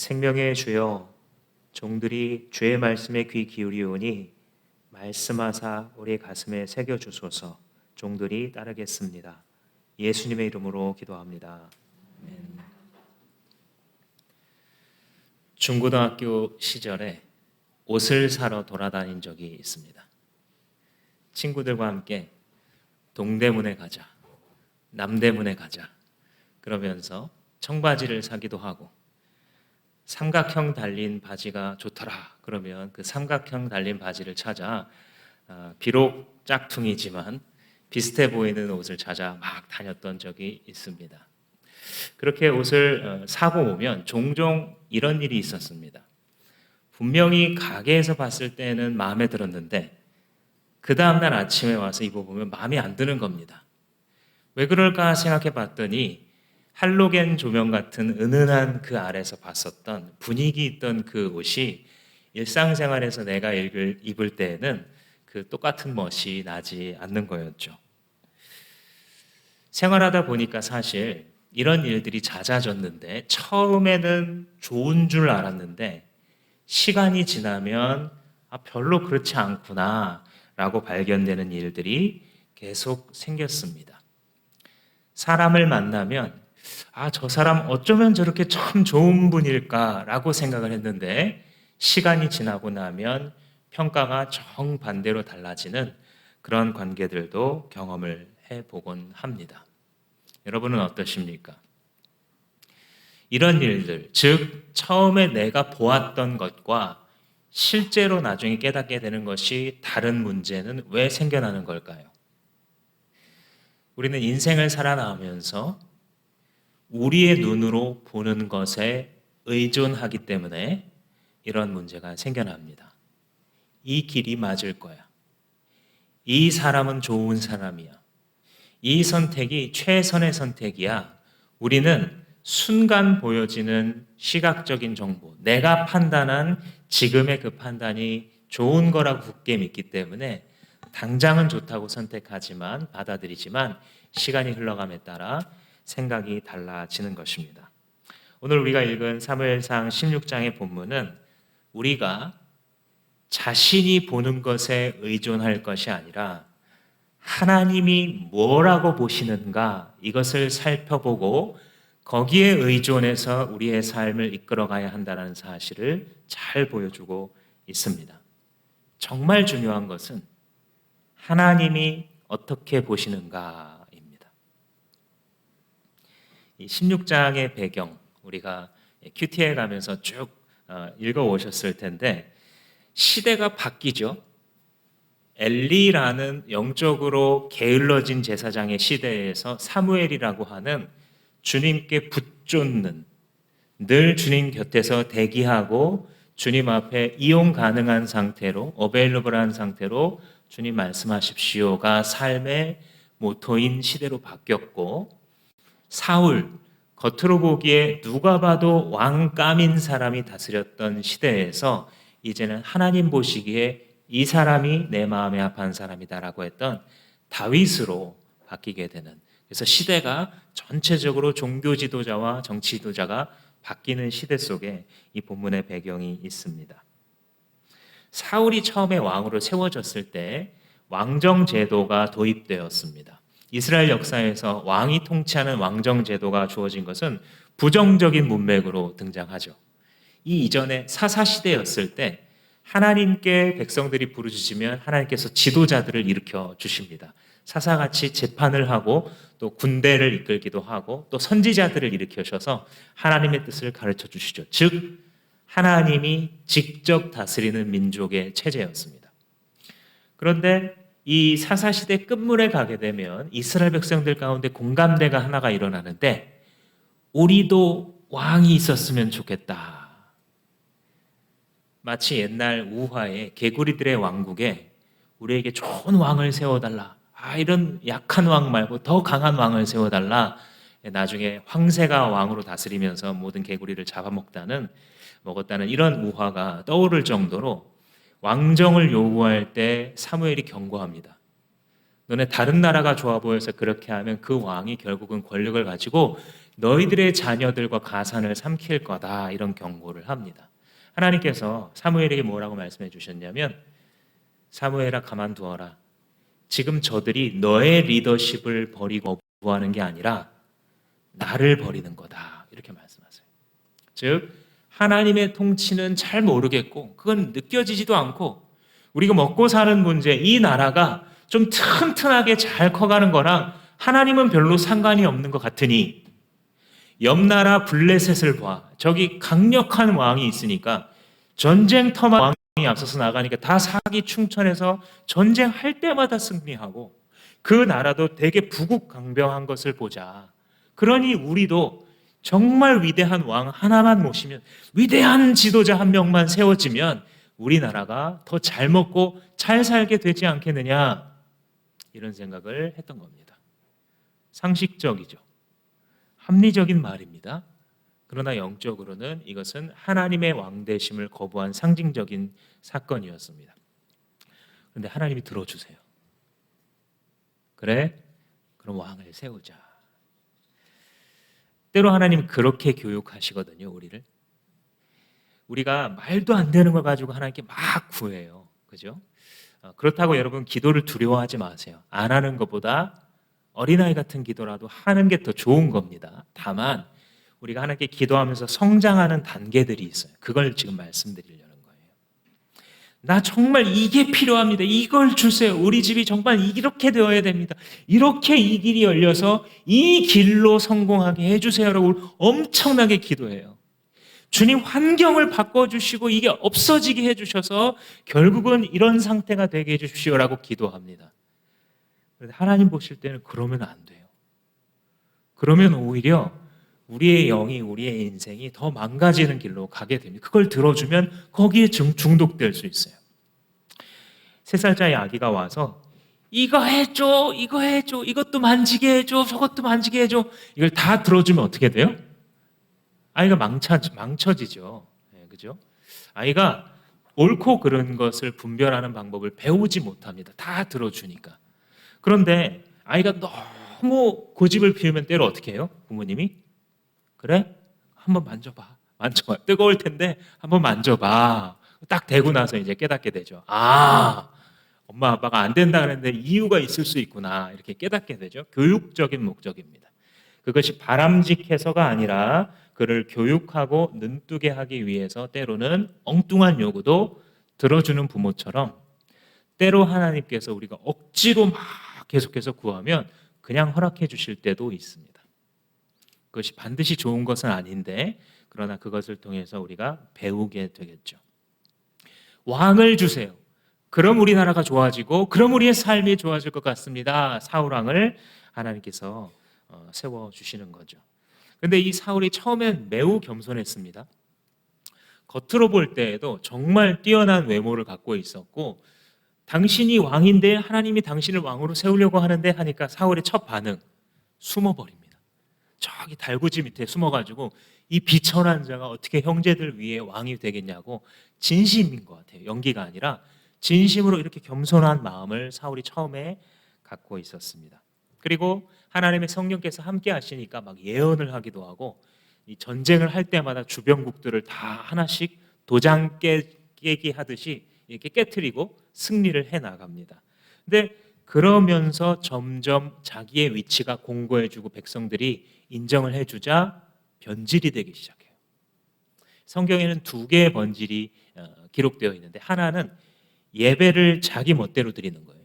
생명의 주여, 종들이 주의 말씀에 귀 기울이오니 말씀하사 우리 가슴에 새겨 주소서. 종들이 따르겠습니다. 예수님의 이름으로 기도합니다. 아멘. 중고등학교 시절에 옷을 사러 돌아다닌 적이 있습니다. 친구들과 함께 동대문에 가자, 남대문에 가자 그러면서 청바지를 사기도 하고, 삼각형 달린 바지가 좋더라 그러면 그 삼각형 달린 바지를 찾아 비록 짝퉁이지만 비슷해 보이는 옷을 찾아 막 다녔던 적이 있습니다. 그렇게 옷을 사고 오면 종종 이런 일이 있었습니다. 분명히 가게에서 봤을 때는 마음에 들었는데 그 다음날 아침에 와서 입어보면 마음에 안 드는 겁니다. 왜 그럴까 생각해 봤더니 할로겐 조명 같은 은은한 그 아래서 봤었던 분위기 있던 그 옷이 일상생활에서 내가 입을 때에는 그 똑같은 멋이 나지 않는 거였죠. 생활하다 보니까 사실 이런 일들이 잦아졌는데, 처음에는 좋은 줄 알았는데 시간이 지나면 별로 그렇지 않구나 라고 발견되는 일들이 계속 생겼습니다. 사람을 만나면 저 사람 어쩌면 저렇게 참 좋은 분일까 라고 생각을 했는데, 시간이 지나고 나면 평가가 정반대로 달라지는 그런 관계들도 경험을 해보곤 합니다. 여러분은 어떠십니까? 이런 일들, 즉 처음에 내가 보았던 것과 실제로 나중에 깨닫게 되는 것이 다른 문제는 왜 생겨나는 걸까요? 우리는 인생을 살아나가면서 우리의 눈으로 보는 것에 의존하기 때문에 이런 문제가 생겨납니다. 이 길이 맞을 거야. 이 사람은 좋은 사람이야. 이 선택이 최선의 선택이야. 우리는 순간 보여지는 시각적인 정보, 내가 판단한 지금의 그 판단이 좋은 거라고 굳게 믿기 때문에 당장은 좋다고 선택하지만, 받아들이지만 시간이 흘러감에 따라 생각이 달라지는 것입니다. 오늘 우리가 읽은 사무엘상 16장의 본문은 우리가 자신이 보는 것에 의존할 것이 아니라 하나님이 뭐라고 보시는가, 이것을 살펴보고 거기에 의존해서 우리의 삶을 이끌어가야 한다는 사실을 잘 보여주고 있습니다. 정말 중요한 것은 하나님이 어떻게 보시는가입니다. 이 16장의 배경, 우리가 큐티에 가면서 쭉 읽어오셨을 텐데 시대가 바뀌죠. 엘리라는 영적으로 게을러진 제사장의 시대에서 사무엘이라고 하는 주님께 붙쫓는, 늘 주님 곁에서 대기하고 주님 앞에 이용 가능한 상태로, 어베일러블한 상태로 주님 말씀하십시오가 삶의 모토인 시대로 바뀌었고, 사울, 겉으로 보기에 누가 봐도 왕감인 사람이 다스렸던 시대에서 이제는 하나님 보시기에 이 사람이 내 마음에 합한 사람이다라고 했던 다윗으로 바뀌게 되는, 그래서 시대가 전체적으로 종교 지도자와 정치 지도자가 바뀌는 시대 속에 이 본문의 배경이 있습니다. 사울이 처음에 왕으로 세워졌을 때 왕정 제도가 도입되었습니다. 이스라엘 역사에서 왕이 통치하는 왕정 제도가 주어진 것은 부정적인 문맥으로 등장하죠. 이 이전에 사사시대였을 때 하나님께 백성들이 부르짖으면 하나님께서 지도자들을 일으켜 주십니다. 사사같이 재판을 하고 또 군대를 이끌기도 하고 또 선지자들을 일으켜셔서 하나님의 뜻을 가르쳐 주시죠. 즉 하나님이 직접 다스리는 민족의 체제였습니다. 그런데 이 사사시대 끝물에 가게 되면 이스라엘 백성들 가운데 공감대가 하나가 일어나는데, 우리도 왕이 있었으면 좋겠다. 마치 옛날 우화의 개구리들의 왕국에 우리에게 좋은 왕을 세워달라, 이런 약한 왕 말고 더 강한 왕을 세워달라, 나중에 황새가 왕으로 다스리면서 모든 개구리를 먹었다는 이런 우화가 떠오를 정도로 왕정을 요구할 때 사무엘이 경고합니다. 너네 다른 나라가 좋아 보여서 그렇게 하면 그 왕이 결국은 권력을 가지고 너희들의 자녀들과 가산을 삼킬 거다, 이런 경고를 합니다. 하나님께서 사무엘에게 뭐라고 말씀해 주셨냐면, 사무엘아 가만두어라. 지금 저들이 너의 리더십을 버리고 거부하는 게 아니라 나를 버리는 거다, 이렇게 말씀하세요. 즉 하나님의 통치는 잘 모르겠고 그건 느껴지지도 않고, 우리가 먹고 사는 문제, 이 나라가 좀 튼튼하게 잘 커가는 거랑 하나님은 별로 상관이 없는 것 같으니, 옆 나라 블레셋을 봐. 저기 강력한 왕이 있으니까 전쟁터만 왕이 앞서서 나가니까 다 사기 충천해서 전쟁할 때마다 승리하고, 그 나라도 되게 부국강병한 것을 보자. 그러니 우리도 정말 위대한 왕 하나만 모시면, 위대한 지도자 한 명만 세워지면 우리나라가 더 잘 먹고 잘 살게 되지 않겠느냐, 이런 생각을 했던 겁니다. 상식적이죠. 합리적인 말입니다. 그러나 영적으로는 이것은 하나님의 왕되심을 거부한 상징적인 사건이었습니다. 그런데 하나님이 들어주세요. 그래? 그럼 왕을 세우자. 때로 하나님 그렇게 교육하시거든요, 우리를. 우리가 말도 안 되는 걸 가지고 하나님께 막 구해요. 그죠? 그렇다고 여러분 기도를 두려워하지 마세요. 안 하는 것보다 어린아이 같은 기도라도 하는 게 더 좋은 겁니다. 다만 우리가 하나님께 기도하면서 성장하는 단계들이 있어요. 그걸 지금 말씀드리려는 거예요. 나 정말 이게 필요합니다. 이걸 주세요. 우리 집이 정말 이렇게 되어야 됩니다. 이렇게 이 길이 열려서 이 길로 성공하게 해주세요라고 엄청나게 기도해요. 주님 환경을 바꿔주시고 이게 없어지게 해주셔서 결국은 이런 상태가 되게 해주십시오라고 기도합니다. 하나님 보실 때는 그러면 안 돼요. 그러면 오히려 우리의 영이, 우리의 인생이 더 망가지는 길로 가게 됩니다. 그걸 들어주면 거기에 중독될 수 있어요. 3살짜리 아기가 와서 이거 해줘, 이거 해줘, 이것도 만지게 해줘, 저것도 만지게 해줘, 이걸 다 들어주면 어떻게 돼요? 아이가 망쳐지죠. 네, 그죠? 아이가 옳고 그른 것을 분별하는 방법을 배우지 못합니다. 다 들어주니까. 그런데 아이가 너무 고집을 피우면 때로 어떻게 해요? 부모님이 그래? 한번 만져봐. 뜨거울 텐데 한번 만져봐. 딱 대고 나서 이제 깨닫게 되죠. 엄마 아빠가 안 된다 그랬는데 이유가 있을 수 있구나, 이렇게 깨닫게 되죠. 교육적인 목적입니다. 그것이 바람직해서가 아니라 그를 교육하고 눈뜨게 하기 위해서 때로는 엉뚱한 요구도 들어주는 부모처럼, 때로 하나님께서 우리가 억지로 막 계속해서 구하면 그냥 허락해 주실 때도 있습니다. 그것이 반드시 좋은 것은 아닌데, 그러나 그것을 통해서 우리가 배우게 되겠죠. 왕을 주세요. 그럼 우리나라가 좋아지고 그럼 우리의 삶이 좋아질 것 같습니다. 사울왕을 하나님께서 세워주시는 거죠. 그런데 이 사울이 처음엔 매우 겸손했습니다. 겉으로 볼 때에도 정말 뛰어난 외모를 갖고 있었고, 당신이 왕인데 하나님이 당신을 왕으로 세우려고 하는데 하니까 사울의 첫 반응, 숨어버립니다. 저기 달구지 밑에 숨어가지고 이 비천한 자가 어떻게 형제들 위에 왕이 되겠냐고, 진심인 것 같아요. 연기가 아니라 진심으로 이렇게 겸손한 마음을 사울이 처음에 갖고 있었습니다. 그리고 하나님의 성령께서 함께 하시니까 막 예언을 하기도 하고, 이 전쟁을 할 때마다 주변국들을 다 하나씩 도장 깨기 하듯이 이렇게 깨트리고 승리를 해 나갑니다. 근데 그러면서 점점 자기의 위치가 공고해지고 백성들이 인정을 해주자 변질이 되기 시작해요. 성경에는 2개의 번질이 기록되어 있는데, 하나는 예배를 자기 멋대로 드리는 거예요.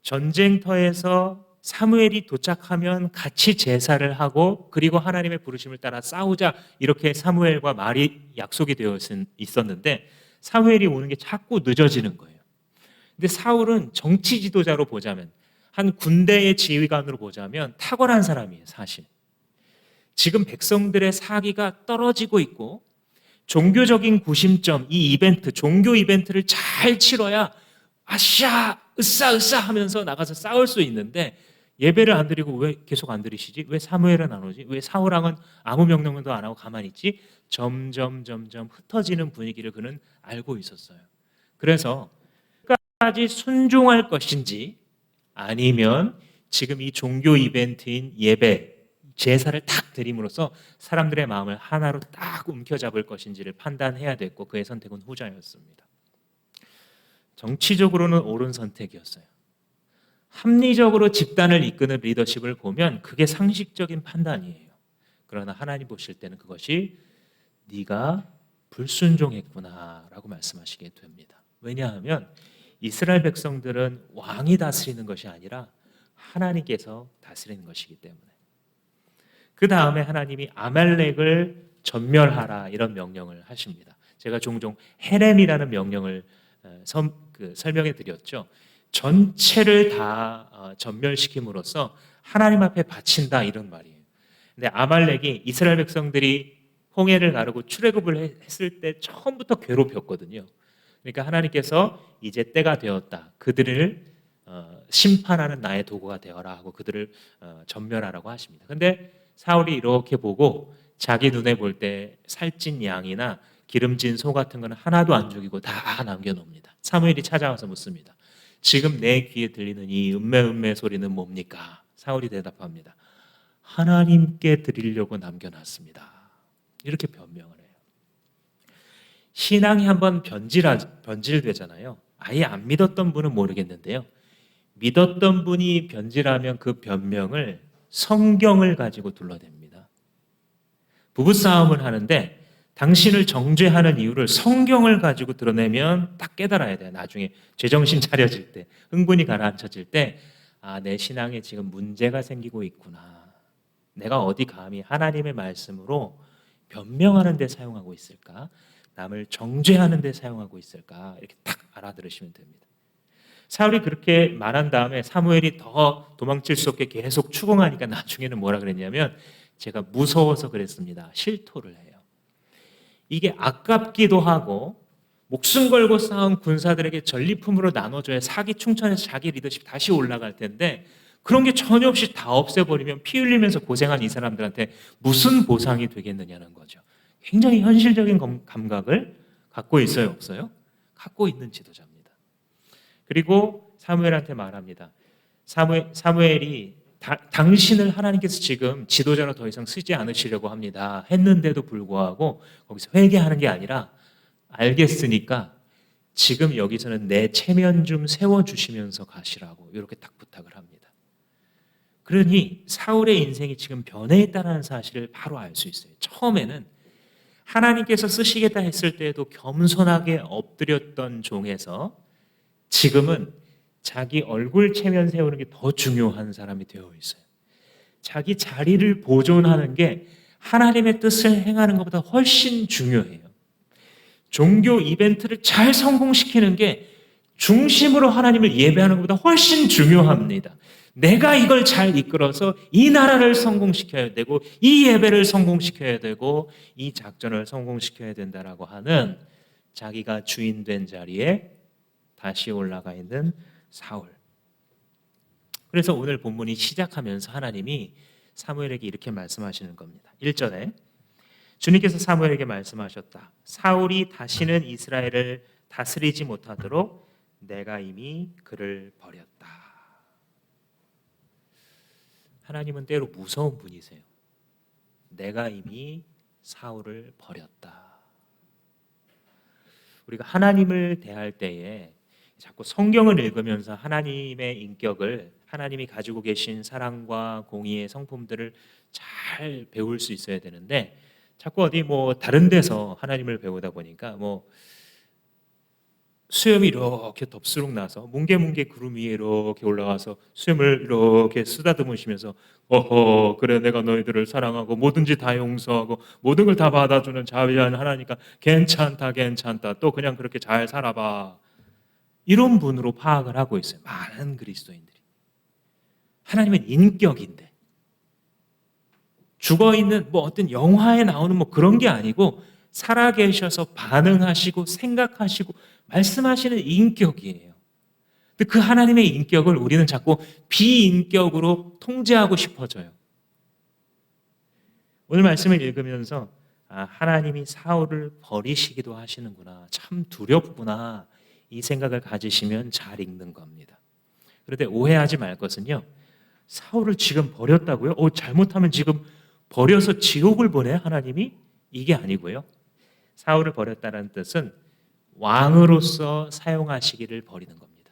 전쟁터에서 사무엘이 도착하면 같이 제사를 하고 그리고 하나님의 부르심을 따라 싸우자, 이렇게 사무엘과 말이 약속이 되어 있었는데 사무엘이 오는 게 자꾸 늦어지는 거예요. 근데 사울은 정치 지도자로 보자면, 한 군대의 지휘관으로 보자면 탁월한 사람이에요. 사실 지금 백성들의 사기가 떨어지고 있고 종교적인 구심점, 이 이벤트, 종교 이벤트를 잘 치러야 아샤 으쌰 하면서 나가서 싸울 수 있는데, 예배를 안 드리고 왜 계속 안 드리시지? 왜 사무엘은 안 오지? 왜 사울왕은 아무 명령도 안 하고 가만히 있지? 점점 흩어지는 분위기를 그는 알고 있었어요. 그래서 끝까지 순종할 것인지, 아니면 지금 이 종교 이벤트인 예배, 제사를 탁 드림으로써 사람들의 마음을 하나로 딱 움켜잡을 것인지를 판단해야 됐고 그의 선택은 후자였습니다. 정치적으로는 옳은 선택이었어요. 합리적으로 집단을 이끄는 리더십을 보면 그게 상식적인 판단이에요. 그러나 하나님 보실 때는 그것이 네가 불순종했구나라고 말씀하시게 됩니다. 왜냐하면 이스라엘 백성들은 왕이 다스리는 것이 아니라 하나님께서 다스리는 것이기 때문에. 그 다음에 하나님이 아말렉을 전멸하라 이런 명령을 하십니다. 제가 종종 헤렘이라는 명령을 설명해 드렸죠. 전체를 다 전멸시킴으로써 하나님 앞에 바친다 이런 말이에요. 근데 아말렉이 이스라엘 백성들이 홍해를 가르고 출애굽을 했을 때 처음부터 괴롭혔거든요. 그러니까 하나님께서 이제 때가 되었다. 그들을 심판하는 나의 도구가 되어라 하고 그들을 전멸하라고 하십니다. 근데 사울이 이렇게 보고 자기 눈에 볼 때 살찐 양이나 기름진 소 같은 거는 하나도 안 죽이고 다 남겨놓습니다. 사무엘이 찾아와서 묻습니다. 지금 내 귀에 들리는 이 음메음메 소리는 뭡니까? 사울이 대답합니다. 하나님께 드리려고 남겨놨습니다. 이렇게 변명을 해요. 신앙이 한번 변질되잖아요. 아예 안 믿었던 분은 모르겠는데요. 믿었던 분이 변질하면 그 변명을 성경을 가지고 둘러댑니다. 부부싸움을 하는데 당신을 정죄하는 이유를 성경을 가지고 드러내면 딱 깨달아야 돼요. 나중에 제정신 차려질 때, 흥분이 가라앉혀질 때, 아, 내 신앙에 지금 문제가 생기고 있구나. 내가 어디 감히 하나님의 말씀으로 변명하는 데 사용하고 있을까? 남을 정죄하는 데 사용하고 있을까? 이렇게 딱 알아들으시면 됩니다. 사울이 그렇게 말한 다음에 사무엘이 더 도망칠 수 없게 계속 추궁하니까 나중에는 뭐라 그랬냐면 제가 무서워서 그랬습니다. 실토를 해요. 이게 아깝기도 하고 목숨 걸고 싸운 군사들에게 전리품으로 나눠줘야 사기 충천해서 자기 리더십 다시 올라갈 텐데 그런 게 전혀 없이 다 없애버리면 피 흘리면서 고생한 이 사람들한테 무슨 보상이 되겠느냐는 거죠. 굉장히 현실적인 감각을 갖고 있어요, 없어요? 갖고 있는 지도자입니다. 그리고 사무엘한테 말합니다. 사무엘이 당신을 하나님께서 지금 지도자로 더 이상 쓰지 않으시려고 합니다. 했는데도 불구하고 거기서 회개하는 게 아니라 알겠으니까 지금 여기서는 내 체면 좀 세워주시면서 가시라고 이렇게 딱 부탁을 합니다. 그러니 사울의 인생이 지금 변해 있다는 사실을 바로 알 수 있어요. 처음에는 하나님께서 쓰시겠다 했을 때에도 겸손하게 엎드렸던 종에서 지금은 자기 얼굴 체면 세우는 게 더 중요한 사람이 되어 있어요. 자기 자리를 보존하는 게 하나님의 뜻을 행하는 것보다 훨씬 중요해요. 종교 이벤트를 잘 성공시키는 게 중심으로 하나님을 예배하는 것보다 훨씬 중요합니다. 내가 이걸 잘 이끌어서 이 나라를 성공시켜야 되고 이 예배를 성공시켜야 되고 이 작전을 성공시켜야 된다라고 하는 자기가 주인 된 자리에 다시 올라가 있는 사울. 그래서 오늘 본문이 시작하면서 하나님이 사무엘에게 이렇게 말씀하시는 겁니다. 1절에 주님께서 사무엘에게 말씀하셨다. 사울이 다시는 이스라엘을 다스리지 못하도록 내가 이미 그를 버렸다. 하나님은 때로 무서운 분이세요. 내가 이미 사울을 버렸다. 우리가 하나님을 대할 때에 자꾸 성경을 읽으면서 하나님의 인격을 하나님이 가지고 계신 사랑과 공의의 성품들을 잘 배울 수 있어야 되는데 자꾸 어디 다른 데서 하나님을 배우다 보니까 수염이 이렇게 덥수룩 나서 뭉게뭉게 구름 위에 이렇게 올라가서 수염을 이렇게 쓰다듬으시면서 어허 그래 내가 너희들을 사랑하고 뭐든지 다 용서하고 모든 걸 다 받아주는 자비한 하나니까 괜찮다 또 그냥 그렇게 잘 살아봐 이런 분으로 파악을 하고 있어요. 많은 그리스도인들이. 하나님은 인격인데 죽어있는 어떤 영화에 나오는 그런 게 아니고 살아계셔서 반응하시고 생각하시고 말씀하시는 인격이에요. 근데 그 하나님의 인격을 우리는 자꾸 비인격으로 통제하고 싶어져요. 오늘 말씀을 읽으면서 하나님이 사울을 버리시기도 하시는구나. 참 두렵구나. 이 생각을 가지시면 잘 읽는 겁니다. 그런데 오해하지 말 것은요. 사울을 지금 버렸다고요? 잘못하면 지금 버려서 지옥을 보내 하나님이? 이게 아니고요. 사울을 버렸다는 뜻은 왕으로서 사용하시기를 버리는 겁니다.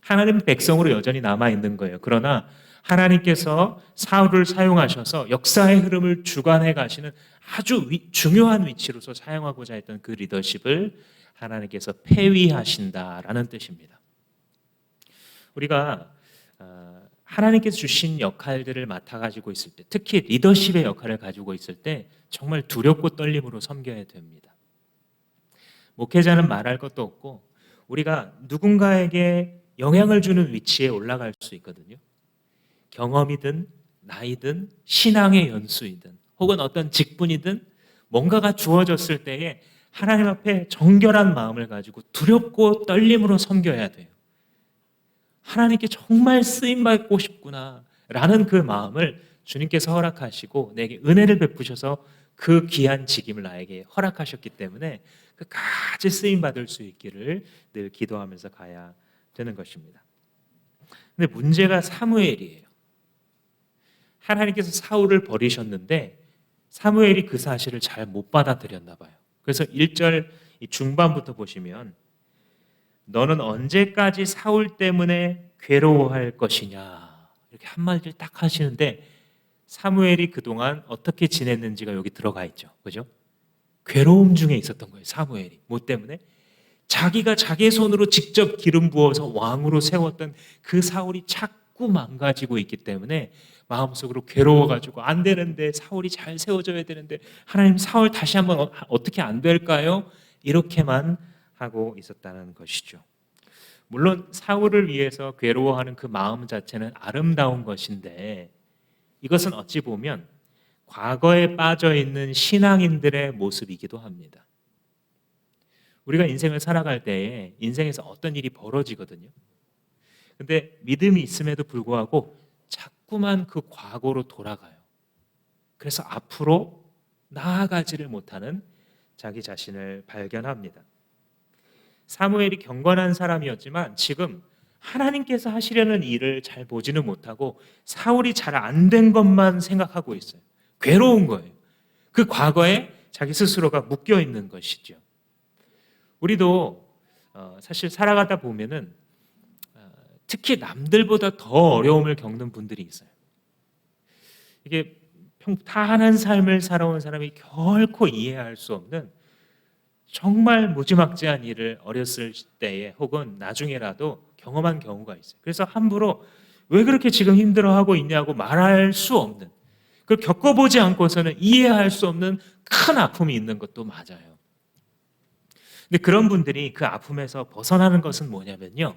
하나님 백성으로 여전히 남아 있는 거예요. 그러나 하나님께서 사울을 사용하셔서 역사의 흐름을 주관해 가시는 아주 중요한 위치로서 사용하고자 했던 그 리더십을 하나님께서 폐위하신다라는 뜻입니다. 우리가 하나님께서 주신 역할들을 맡아가지고 있을 때, 특히 리더십의 역할을 가지고 있을 때 정말 두렵고 떨림으로 섬겨야 됩니다. 목회자는 말할 것도 없고 우리가 누군가에게 영향을 주는 위치에 올라갈 수 있거든요. 경험이든 나이든 신앙의 연수이든 혹은 어떤 직분이든 뭔가가 주어졌을 때에 하나님 앞에 정결한 마음을 가지고 두렵고 떨림으로 섬겨야 돼요. 하나님께 정말 쓰임받고 싶구나 라는 그 마음을 주님께서 허락하시고 내게 은혜를 베푸셔서 그 귀한 직임을 나에게 허락하셨기 때문에 끝까지 쓰임받을 수 있기를 늘 기도하면서 가야 되는 것입니다. 근데 문제가 사무엘이에요. 하나님께서 사울을 버리셨는데 사무엘이 그 사실을 잘 못 받아들였나 봐요. 그래서 1절 중반부터 보시면 너는 언제까지 사울 때문에 괴로워할 것이냐 이렇게 한마디를 딱 하시는데 사무엘이 그동안 어떻게 지냈는지가 여기 들어가 있죠. 그죠? 괴로움 중에 있었던 거예요. 사무엘이. 뭐 때문에? 자기가 자기 손으로 직접 기름 부어서 왕으로 세웠던 그 사울이 자꾸 망가지고 있기 때문에 마음속으로 괴로워가지고 안 되는데 사울이 잘 세워져야 되는데 하나님 사울 다시 한번 어떻게 안 될까요? 이렇게만 하고 있었다는 것이죠. 물론 사울을 위해서 괴로워하는 그 마음 자체는 아름다운 것인데 이것은 어찌 보면 과거에 빠져 있는 신앙인들의 모습이기도 합니다. 우리가 인생을 살아갈 때에 인생에서 어떤 일이 벌어지거든요. 근데 믿음이 있음에도 불구하고 자꾸만 그 과거로 돌아가요. 그래서 앞으로 나아가지를 못하는 자기 자신을 발견합니다. 사무엘이 경건한 사람이었지만 지금 하나님께서 하시려는 일을 잘 보지는 못하고 사울이 잘 안 된 것만 생각하고 있어요. 괴로운 거예요. 그 과거에 자기 스스로가 묶여 있는 것이죠. 우리도 사실 살아가다 보면은 특히 남들보다 더 어려움을 겪는 분들이 있어요. 이게 평탄한 삶을 살아온 사람이 결코 이해할 수 없는 정말 무지막지한 일을 어렸을 때에 혹은 나중에라도 경험한 경우가 있어요. 그래서 함부로 왜 그렇게 지금 힘들어하고 있냐고 말할 수 없는, 그걸 겪어보지 않고서는 이해할 수 없는 큰 아픔이 있는 것도 맞아요. 근데 그런 분들이 그 아픔에서 벗어나는 것은 뭐냐면요,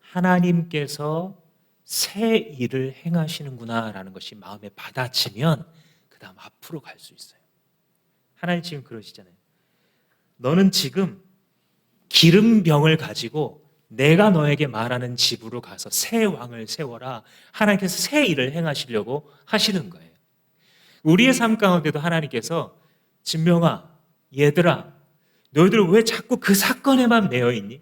하나님께서 새 일을 행하시는구나라는 것이 마음에 받아지면 그 다음 앞으로 갈 수 있어요. 하나님 지금 그러시잖아요. 너는 지금 기름병을 가지고 내가 너에게 말하는 집으로 가서 새 왕을 세워라. 하나님께서 새 일을 행하시려고 하시는 거예요. 우리의 삶 가운데도 하나님께서 진명아, 얘들아, 너희들 왜 자꾸 그 사건에만 매여 있니?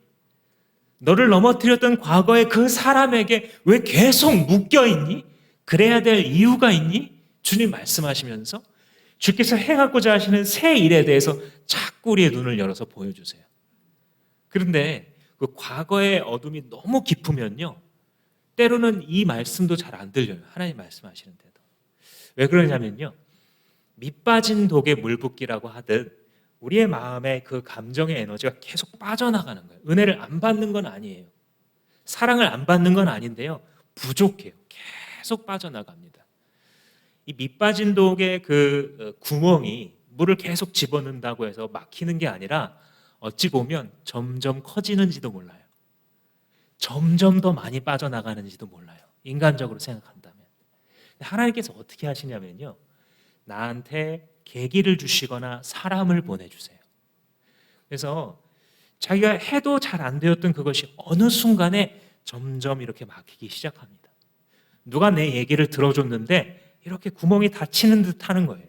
너를 넘어뜨렸던 과거의 그 사람에게 왜 계속 묶여 있니? 그래야 될 이유가 있니? 주님 말씀하시면서 주께서 행하고자 하시는 새 일에 대해서 자꾸 우리의 눈을 열어서 보여주세요. 그런데 그 과거의 어둠이 너무 깊으면요, 때로는 이 말씀도 잘 안 들려요. 하나님 말씀하시는데도. 왜 그러냐면요, 밑 빠진 독에 물 붓기라고 하듯 우리의 마음에 그 감정의 에너지가 계속 빠져나가는 거예요. 은혜를 안 받는 건 아니에요. 사랑을 안 받는 건 아닌데요, 부족해요. 계속 빠져나갑니다. 이 밑 빠진 독의 그 구멍이 물을 계속 집어넣는다고 해서 막히는 게 아니라 어찌 보면 점점 커지는지도 몰라요. 점점 더 많이 빠져나가는지도 몰라요. 인간적으로 생각한다면. 하나님께서 어떻게 하시냐면요, 나한테 계기를 주시거나 사람을 보내주세요. 그래서 자기가 해도 잘 안 되었던 그것이 어느 순간에 점점 이렇게 막히기 시작합니다. 누가 내 얘기를 들어줬는데 이렇게 구멍이 닫히는 듯 하는 거예요.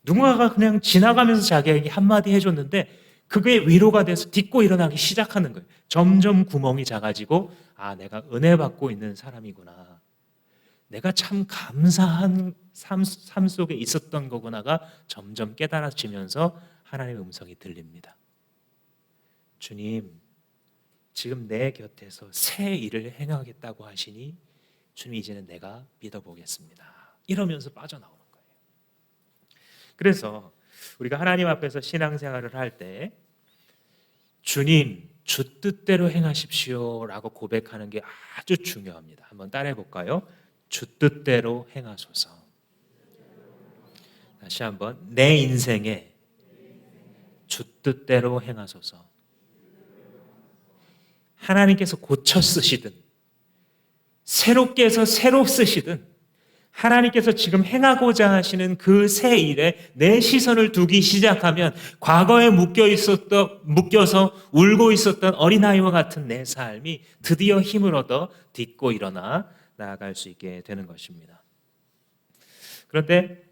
누군가가 그냥 지나가면서 자기에게 한마디 해줬는데 그게 위로가 돼서 딛고 일어나기 시작하는 거예요. 점점 구멍이 작아지고, 아, 내가 은혜 받고 있는 사람이구나. 내가 참 감사한 삶 속에 있었던 거구나가 점점 깨달아지면서 하나님의 음성이 들립니다. 주님, 지금 내 곁에서 새 일을 행하겠다고 하시니 주님, 이제는 내가 믿어보겠습니다. 이러면서 빠져나오는 거예요. 그래서 우리가 하나님 앞에서 신앙생활을 할 때 주님, 주 뜻대로 행하십시오 라고 고백하는 게 아주 중요합니다. 한번 따라해 볼까요? 주 뜻대로 행하소서. 다시 한번, 내 인생에 주 뜻대로 행하소서. 하나님께서 고쳐 쓰시든 새롭게 해서 새로 쓰시든 하나님께서 지금 행하고자 하시는 그 새 일에 내 시선을 두기 시작하면 과거에 묶여서 울고 있었던 어린아이와 같은 내 삶이 드디어 힘을 얻어 딛고 일어나 나아갈 수 있게 되는 것입니다. 그런데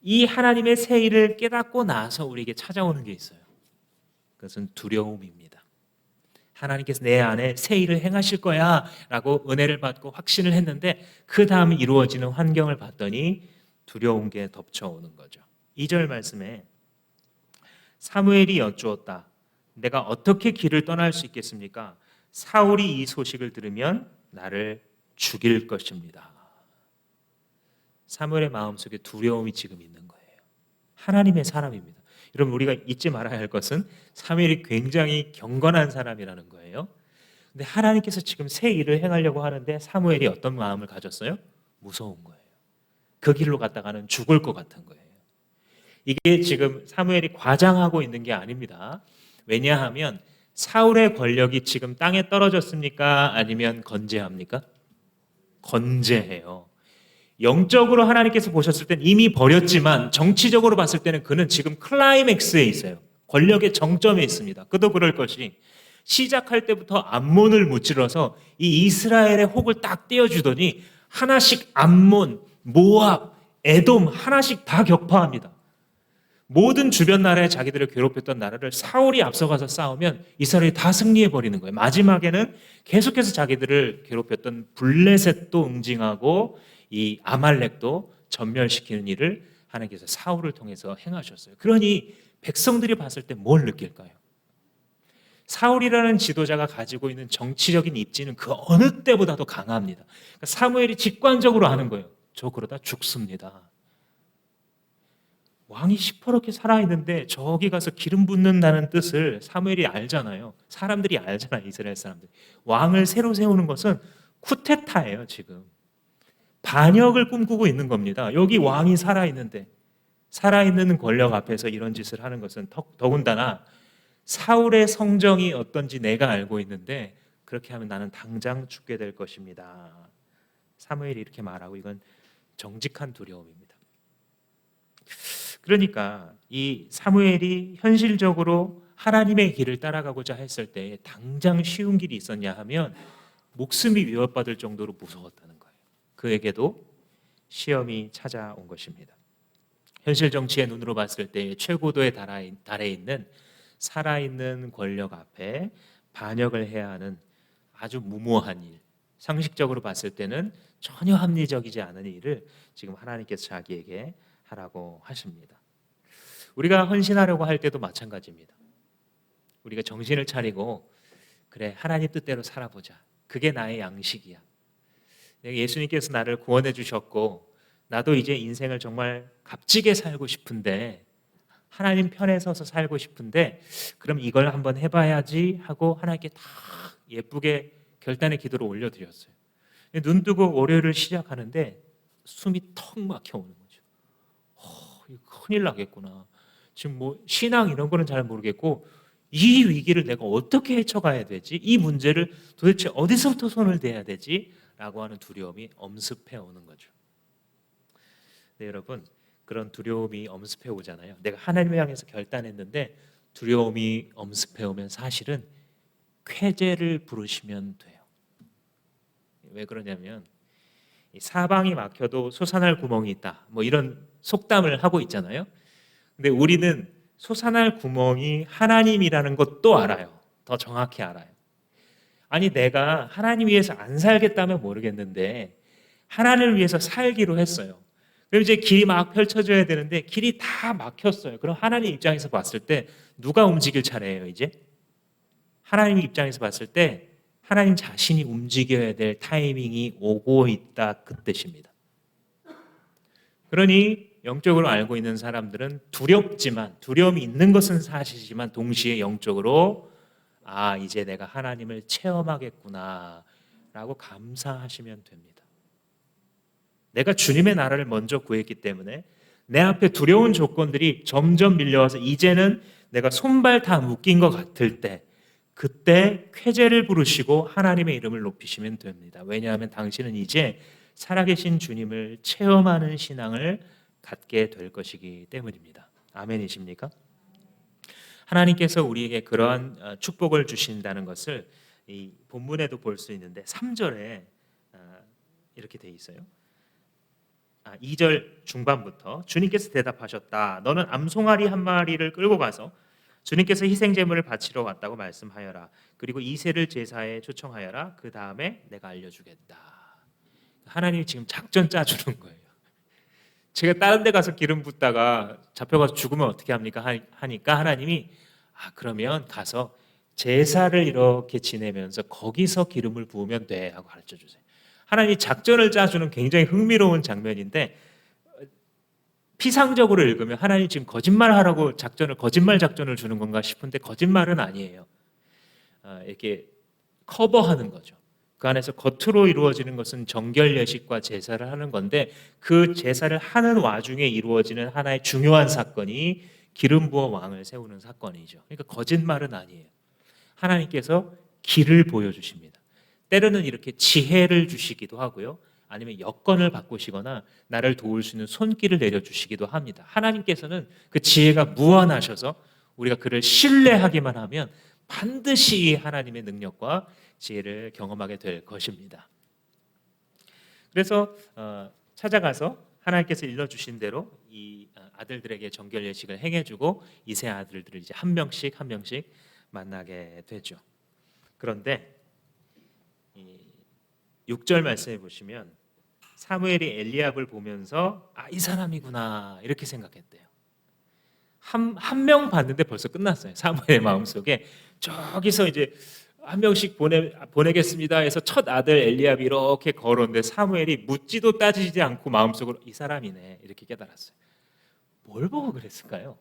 이 하나님의 새 일을 깨닫고 나서 우리에게 찾아오는 게 있어요. 그것은 두려움입니다. 하나님께서 내 안에 새 일을 행하실 거야 라고 은혜를 받고 확신을 했는데 그 다음 이루어지는 환경을 봤더니 두려운 게 덮쳐오는 거죠. 2절 말씀에 사무엘이 여쭈었다. 내가 어떻게 길을 떠날 수 있겠습니까? 사울이 이 소식을 들으면 나를 죽일 것입니다. 사무엘의 마음속에 두려움이 지금 있는 거예요. 하나님의 사람입니다. 여러분, 우리가 잊지 말아야 할 것은 사무엘이 굉장히 경건한 사람이라는 거예요. 근데 하나님께서 지금 새 일을 행하려고 하는데 사무엘이 어떤 마음을 가졌어요? 무서운 거예요. 그 길로 갔다가는 죽을 것 같은 거예요. 이게 지금 사무엘이 과장하고 있는 게 아닙니다. 왜냐하면 사울의 권력이 지금 땅에 떨어졌습니까? 아니면 건재합니까? 건재해요. 영적으로 하나님께서 보셨을 땐 이미 버렸지만 정치적으로 봤을 때는 그는 지금 클라이맥스에 있어요. 권력의 정점에 있습니다. 그도 그럴 것이 시작할 때부터 암몬을 무찔러서 이 이스라엘의 혹을 딱 떼어주더니 하나씩 암몬, 모압, 에돔 하나씩 다 격파합니다. 모든 주변 나라에 자기들을 괴롭혔던 나라를 사울이 앞서가서 싸우면 이스라엘이 다 승리해버리는 거예요. 마지막에는 계속해서 자기들을 괴롭혔던 블레셋도 응징하고 이 아말렉도 전멸시키는 일을 하나님께서 사울을 통해서 행하셨어요. 그러니 백성들이 봤을 때 뭘 느낄까요? 사울이라는 지도자가 가지고 있는 정치적인 입지는 그 어느 때보다도 강합니다. 그러니까 사무엘이 직관적으로 하는 거예요. 저 그러다 죽습니다. 왕이 시퍼렇게 살아있는데 저기 가서 기름 붓는다는 뜻을 사무엘이 알잖아요. 사람들이 알잖아요. 이스라엘 사람들. 왕을 새로 세우는 것은 쿠데타예요. 지금 반역을 꿈꾸고 있는 겁니다. 여기 왕이 살아있는데 살아있는 권력 앞에서 이런 짓을 하는 것은 더군다나 사울의 성정이 어떤지 내가 알고 있는데 그렇게 하면 나는 당장 죽게 될 것입니다. 사무엘이 이렇게 말하고 이건 정직한 두려움입니다. 그러니까 이 사무엘이 현실적으로 하나님의 길을 따라가고자 했을 때 당장 쉬운 길이 있었냐 하면 목숨이 위협받을 정도로 무서웠다는 거예요. 그에게도 시험이 찾아온 것입니다. 현실 정치의 눈으로 봤을 때 최고도에 달해 있는 살아있는 권력 앞에 반역을 해야 하는 아주 무모한 일, 상식적으로 봤을 때는 전혀 합리적이지 않은 일을 지금 하나님께서 자기에게 하라고 하십니다. 우리가 헌신하려고 할 때도 마찬가지입니다. 우리가 정신을 차리고 그래 하나님 뜻대로 살아보자. 그게 나의 양식이야. 예수님께서 나를 구원해 주셨고 나도 이제 인생을 정말 값지게 살고 싶은데 하나님 편에 서서 살고 싶은데 그럼 이걸 한번 해봐야지 하고 하나님께 다 예쁘게 결단의 기도를 올려드렸어요. 눈 뜨고 월요일을 시작하는데 숨이 턱 막혀 오는 거죠. 이거 큰일 나겠구나. 지금 뭐 신앙 이런 거는 잘 모르겠고 이 위기를 내가 어떻게 헤쳐가야 되지? 이 문제를 도대체 어디서부터 손을 대야 되지? 라고 하는 두려움이 엄습해 오는 거죠. 네, 여러분 그런 두려움이 엄습해 오잖아요. 내가 하나님을 향해서 결단했는데 두려움이 엄습해 오면 사실은 쾌재를 부르시면 돼요. 왜 그러냐면 사방이 막혀도 솟아날 구멍이 있다. 뭐 이런 속담을 하고 있잖아요. 근데 우리는 솟아날 구멍이 하나님이라는 것도 알아요. 더 정확히 알아요. 아니 내가 하나님 위해서 안 살겠다면 모르겠는데 하나님을 위해서 살기로 했어요. 그럼 이제 길이 막 펼쳐져야 되는데 길이 다 막혔어요. 그럼 하나님 입장에서 봤을 때 누가 움직일 차례예요, 이제? 하나님 입장에서 봤을 때 하나님 자신이 움직여야 될 타이밍이 오고 있다, 그 뜻입니다. 그러니 영적으로 알고 있는 사람들은 두렵지만, 두려움이 있는 것은 사실이지만 동시에 영적으로 이제 내가 하나님을 체험하겠구나 라고 감사하시면 됩니다. 내가 주님의 나라를 먼저 구했기 때문에 내 앞에 두려운 조건들이 점점 밀려와서 이제는 내가 손발 다 묶인 것 같을 때, 그때 쾌제를 부르시고 하나님의 이름을 높이시면 됩니다. 왜냐하면 당신은 이제 살아계신 주님을 체험하는 신앙을 갖게 될 것이기 때문입니다. 아멘이십니까? 하나님께서 우리에게 그러한 축복을 주신다는 것을 이 본문에도 볼 수 있는데 3절에 이렇게 돼 있어요. 2절 중반부터 주님께서 대답하셨다. 너는 암송아리 한 마리를 끌고 가서 주님께서 희생 제물을 바치러 왔다고 말씀하여라. 그리고 이새를 제사에 초청하여라. 그 다음에 내가 알려주겠다. 하나님이 지금 작전 짜주는 거예요. 제가 다른 데 가서 기름 붓다가 잡혀가서 죽으면 어떻게 합니까? 하니까 하나님이 그러면 가서 제사를 이렇게 지내면서 거기서 기름을 부으면 돼 하고 가르쳐 주세요. 하나님이 작전을 짜주는 굉장히 흥미로운 장면인데, 피상적으로 읽으면 하나님 지금 거짓말하라고 거짓말 작전을 주는 건가 싶은데 거짓말은 아니에요. 이렇게 커버하는 거죠. 그 안에서 겉으로 이루어지는 것은 정결 예식과 제사를 하는 건데, 그 제사를 하는 와중에 이루어지는 하나의 중요한 사건이 기름 부어 왕을 세우는 사건이죠. 그러니까 거짓말은 아니에요. 하나님께서 길을 보여주십니다. 때로는 이렇게 지혜를 주시기도 하고요, 아니면 여건을 바꾸시거나 나를 도울 수 있는 손길을 내려주시기도 합니다. 하나님께서는 그 지혜가 무한하셔서 우리가 그를 신뢰하기만 하면 반드시 하나님의 능력과 지혜를 경험하게 될 것입니다. 그래서 찾아가서 하나님께서 일러주신 대로 이 아들들에게 정결 예식을 행해주고 이 세 아들들을 이제 한 명씩 만나게 되죠. 그런데 6절 말씀해 보시면 사무엘이 엘리압을 보면서 이 사람이구나 이렇게 생각했대요. 한 명 봤는데 벌써 끝났어요. 사무엘의 마음속에 저기서 이제 한 명씩 보내겠습니다 해서 첫 아들 엘리압이 이렇게 걸었는데 사무엘이 묻지도 따지지 않고 마음속으로 이 사람이네 이렇게 깨달았어요. 뭘 보고 그랬을까요?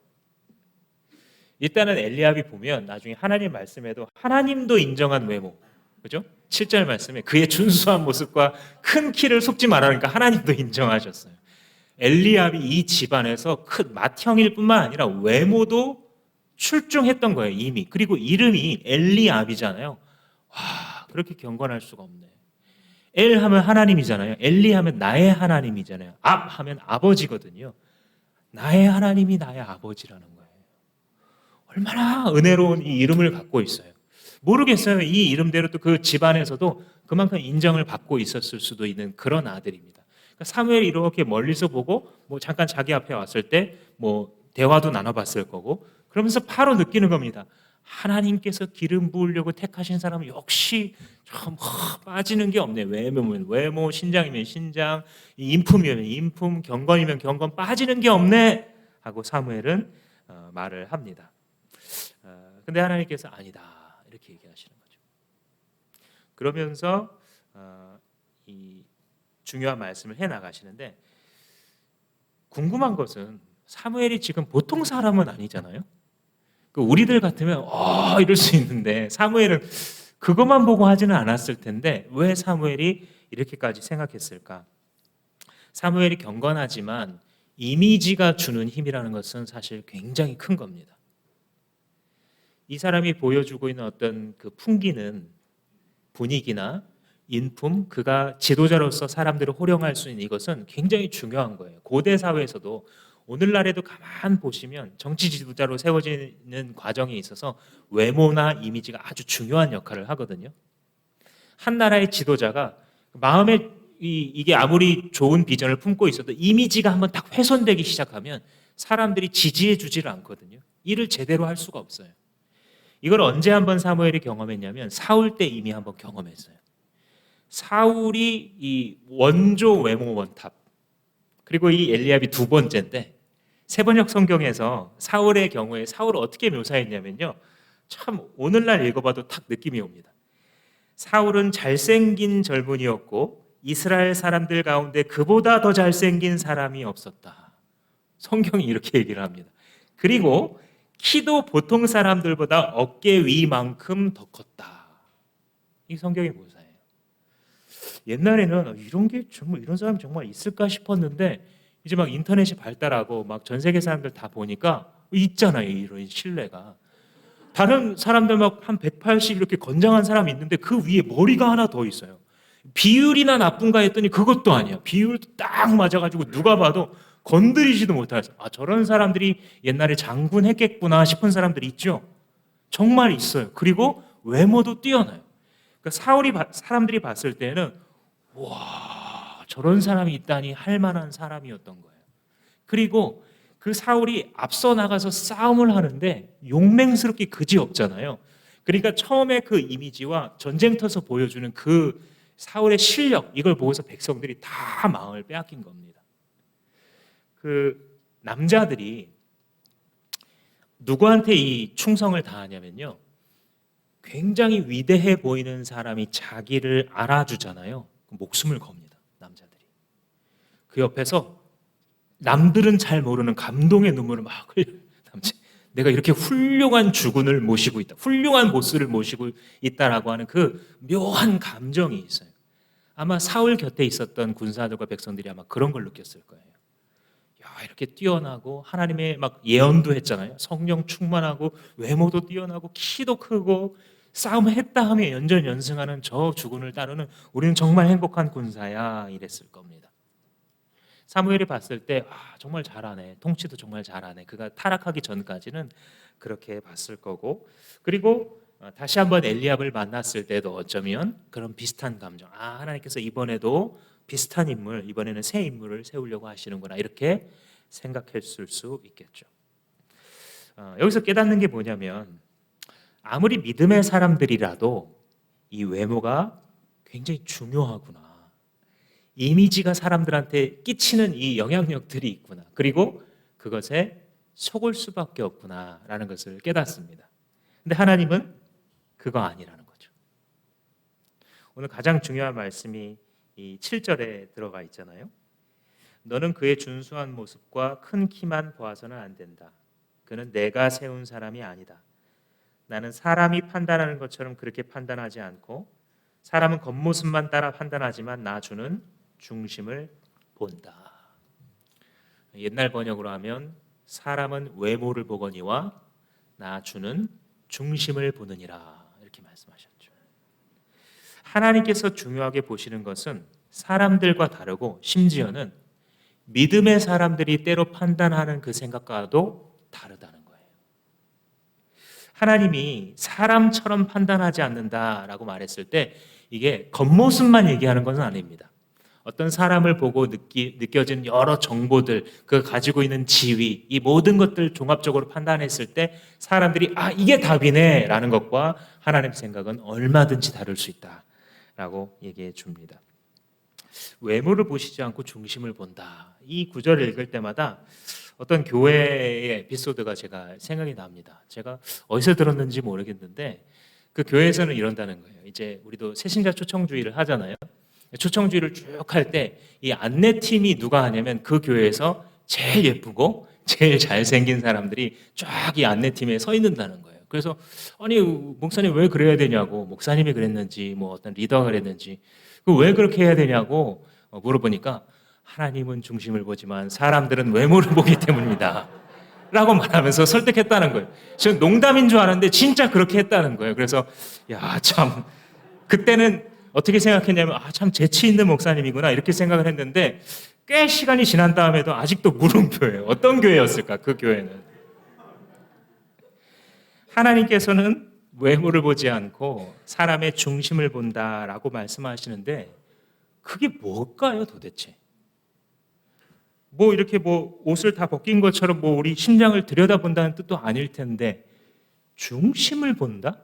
일단은 엘리압이 보면 나중에 하나님 말씀에도 하나님도 인정한 외모, 그죠? 7절 말씀에 그의 준수한 모습과 큰 키를 속지 말라니까 하나님도 인정하셨어요. 엘리압이 이 집안에서 큰 맏형일 뿐만 아니라 외모도 출중했던 거예요, 이미. 그리고 이름이 엘리압이잖아요. 와, 그렇게 경건할 수가 없네. 엘 하면 하나님이잖아요. 엘리 하면 나의 하나님이잖아요. 압 하면 아버지거든요. 나의 하나님이 나의 아버지라는 거예요. 얼마나 은혜로운 이 이름을 갖고 있어요. 모르겠어요. 이 이름대로 또 그 집안에서도 그만큼 인정을 받고 있었을 수도 있는 그런 아들입니다. 그러니까 사무엘이 이렇게 멀리서 보고 뭐 잠깐 자기 앞에 왔을 때 뭐 대화도 나눠봤을 거고, 그러면서 바로 느끼는 겁니다. 하나님께서 기름 부으려고 택하신 사람은 역시 참 빠지는 게 없네. 외모면 외모, 신장이면 신장, 인품이면 인품, 경건이면 경건, 빠지는 게 없네 하고 사무엘은 말을 합니다. 근데 하나님께서 아니다 이렇게 얘기하시는 거죠. 그러면서 이 중요한 말씀을 해 나가시는데, 궁금한 것은 사무엘이 지금 보통 사람은 아니잖아요. 우리들 같으면 이럴 수 있는데 사무엘은 그것만 보고 하지는 않았을 텐데 왜 사무엘이 이렇게까지 생각했을까? 사무엘이 경건하지만 이미지가 주는 힘이라는 것은 사실 굉장히 큰 겁니다. 이 사람이 보여주고 있는 어떤 그 풍기는 분위기나 인품, 그가 지도자로서 사람들을 호령할 수 있는 이것은 굉장히 중요한 거예요. 고대 사회에서도 오늘날에도 가만 보시면 정치 지도자로 세워지는 과정에 있어서 외모나 이미지가 아주 중요한 역할을 하거든요. 한 나라의 지도자가 마음에 이게 아무리 좋은 비전을 품고 있어도 이미지가 한번 딱 훼손되기 시작하면 사람들이 지지해 주지를 않거든요. 일을 제대로 할 수가 없어요. 이걸 언제 한번 사무엘이 경험했냐면 사울 때 이미 한번 경험했어요. 사울이 이 원조 외모 원탑, 그리고 이 엘리압이 두 번째인데, 세번역 성경에서 사울의 경우에 사울을 어떻게 묘사했냐면요, 참 오늘날 읽어봐도 탁 느낌이 옵니다. 사울은 잘생긴 젊은이였고 이스라엘 사람들 가운데 그보다 더 잘생긴 사람이 없었다. 성경이 이렇게 얘기를 합니다. 그리고 키도 보통 사람들보다 어깨 위만큼 더 컸다. 이 성경의 묘사예요. 옛날에는 이런 게 정말, 이런 사람이 정말 있을까 싶었는데, 이제 막 인터넷이 발달하고 막 전 세계 사람들 다 보니까 있잖아요, 이런 신뢰가. 다른 사람들 막 한 180 이렇게 건장한 사람이 있는데 그 위에 머리가 하나 더 있어요. 비율이나 나쁜가 했더니 그것도 아니야. 비율도 딱 맞아가지고 누가 봐도 건드리지도 못하죠. 아, 저런 사람들이 옛날에 장군 했겠구나 싶은 사람들이 있죠. 정말 있어요. 그리고 외모도 뛰어나요. 그러니까 사람들이 봤을 때는 와, 저런 사람이 있다니 할 만한 사람이었던 거예요. 그리고 그 사울이 앞서 나가서 싸움을 하는데 용맹스럽게 그지없잖아요. 그러니까 처음에 그 이미지와 전쟁터에서 보여주는 그 사울의 실력, 이걸 보고서 백성들이 다 마음을 빼앗긴 겁니다. 그 남자들이 누구한테 이 충성을 다하냐면요, 굉장히 위대해 보이는 사람이 자기를 알아주잖아요. 목숨을 겁니다, 남자들이. 그 옆에서 남들은 잘 모르는 감동의 눈물을 막 흘려요. 내가 이렇게 훌륭한 주군을 모시고 있다, 훌륭한 보스를 모시고 있다라고 하는 그 묘한 감정이 있어요. 아마 사울 곁에 있었던 군사들과 백성들이 아마 그런 걸 느꼈을 거예요. 야, 이렇게 뛰어나고 하나님의 막 예언도 했잖아요. 성령 충만하고 외모도 뛰어나고 키도 크고 싸움했다 하면 연전연승하는 저 주군을 따르는 우리는 정말 행복한 군사야, 이랬을 겁니다. 사무엘이 봤을 때 정말 잘하네, 통치도 정말 잘하네, 그가 타락하기 전까지는 그렇게 봤을 거고, 그리고 다시 한번 엘리압을 만났을 때도 어쩌면 그런 비슷한 감정, 하나님께서 이번에도 비슷한 인물, 이번에는 새 인물을 세우려고 하시는구나, 이렇게 생각했을 수 있겠죠. 여기서 깨닫는 게 뭐냐면, 아무리 믿음의 사람들이라도 이 외모가 굉장히 중요하구나, 이미지가 사람들한테 끼치는 이 영향력들이 있구나, 그리고 그것에 속을 수밖에 없구나라는 것을 깨닫습니다. 근데 하나님은 그거 아니라는 거죠. 오늘 가장 중요한 말씀이 이 7절에 들어가 있잖아요. 너는 그의 준수한 모습과 큰 키만 보아서는 안 된다. 그는 내가 세운 사람이 아니다. 나는 사람이 판단하는 것처럼 그렇게 판단하지 않고, 사람은 겉모습만 따라 판단하지만 나 주는 중심을 본다. 옛날 번역으로 하면 사람은 외모를 보거니와 나 주는 중심을 보느니라, 이렇게 말씀하셨죠. 하나님께서 중요하게 보시는 것은 사람들과 다르고, 심지어는 믿음의 사람들이 때로 판단하는 그 생각과도 다르다는 거예요. 하나님이 사람처럼 판단하지 않는다라고 말했을 때 이게 겉모습만 얘기하는 것은 아닙니다. 어떤 사람을 보고 느껴지는 여러 정보들, 그 가지고 있는 지위, 이 모든 것들 종합적으로 판단했을 때 사람들이 이게 답이네 라는 것과 하나님 생각은 얼마든지 다를 수 있다라고 얘기해 줍니다. 외모를 보시지 않고 중심을 본다, 이 구절을 읽을 때마다 어떤 교회의 에피소드가 제가 생각이 납니다. 제가 어디서 들었는지 모르겠는데 그 교회에서는 이런다는 거예요. 이제 우리도 새신자 초청주의를 하잖아요. 초청주의를 쭉 할 때 이 안내팀이 누가 하냐면 그 교회에서 제일 예쁘고 제일 잘생긴 사람들이 쫙 이 안내팀에 서 있는다는 거예요. 그래서 아니 목사님 왜 그래야 되냐고, 목사님이 그랬는지 뭐 어떤 리더가 그랬는지 왜 그렇게 해야 되냐고 물어보니까 하나님은 중심을 보지만 사람들은 외모를 보기 때문입니다 라고 말하면서 설득했다는 거예요. 저는 농담인 줄 알았는데 진짜 그렇게 했다는 거예요. 그래서 야, 참 그때는 어떻게 생각했냐면 참 재치 있는 목사님이구나 이렇게 생각을 했는데, 꽤 시간이 지난 다음에도 아직도 물음표예요. 어떤 교회였을까, 그 교회는. 하나님께서는 외모를 보지 않고 사람의 중심을 본다라고 말씀하시는데 그게 뭘까요 도대체? 뭐 이렇게 뭐 옷을 다 벗긴 것처럼 뭐 우리 심장을 들여다본다는 뜻도 아닐 텐데 중심을 본다?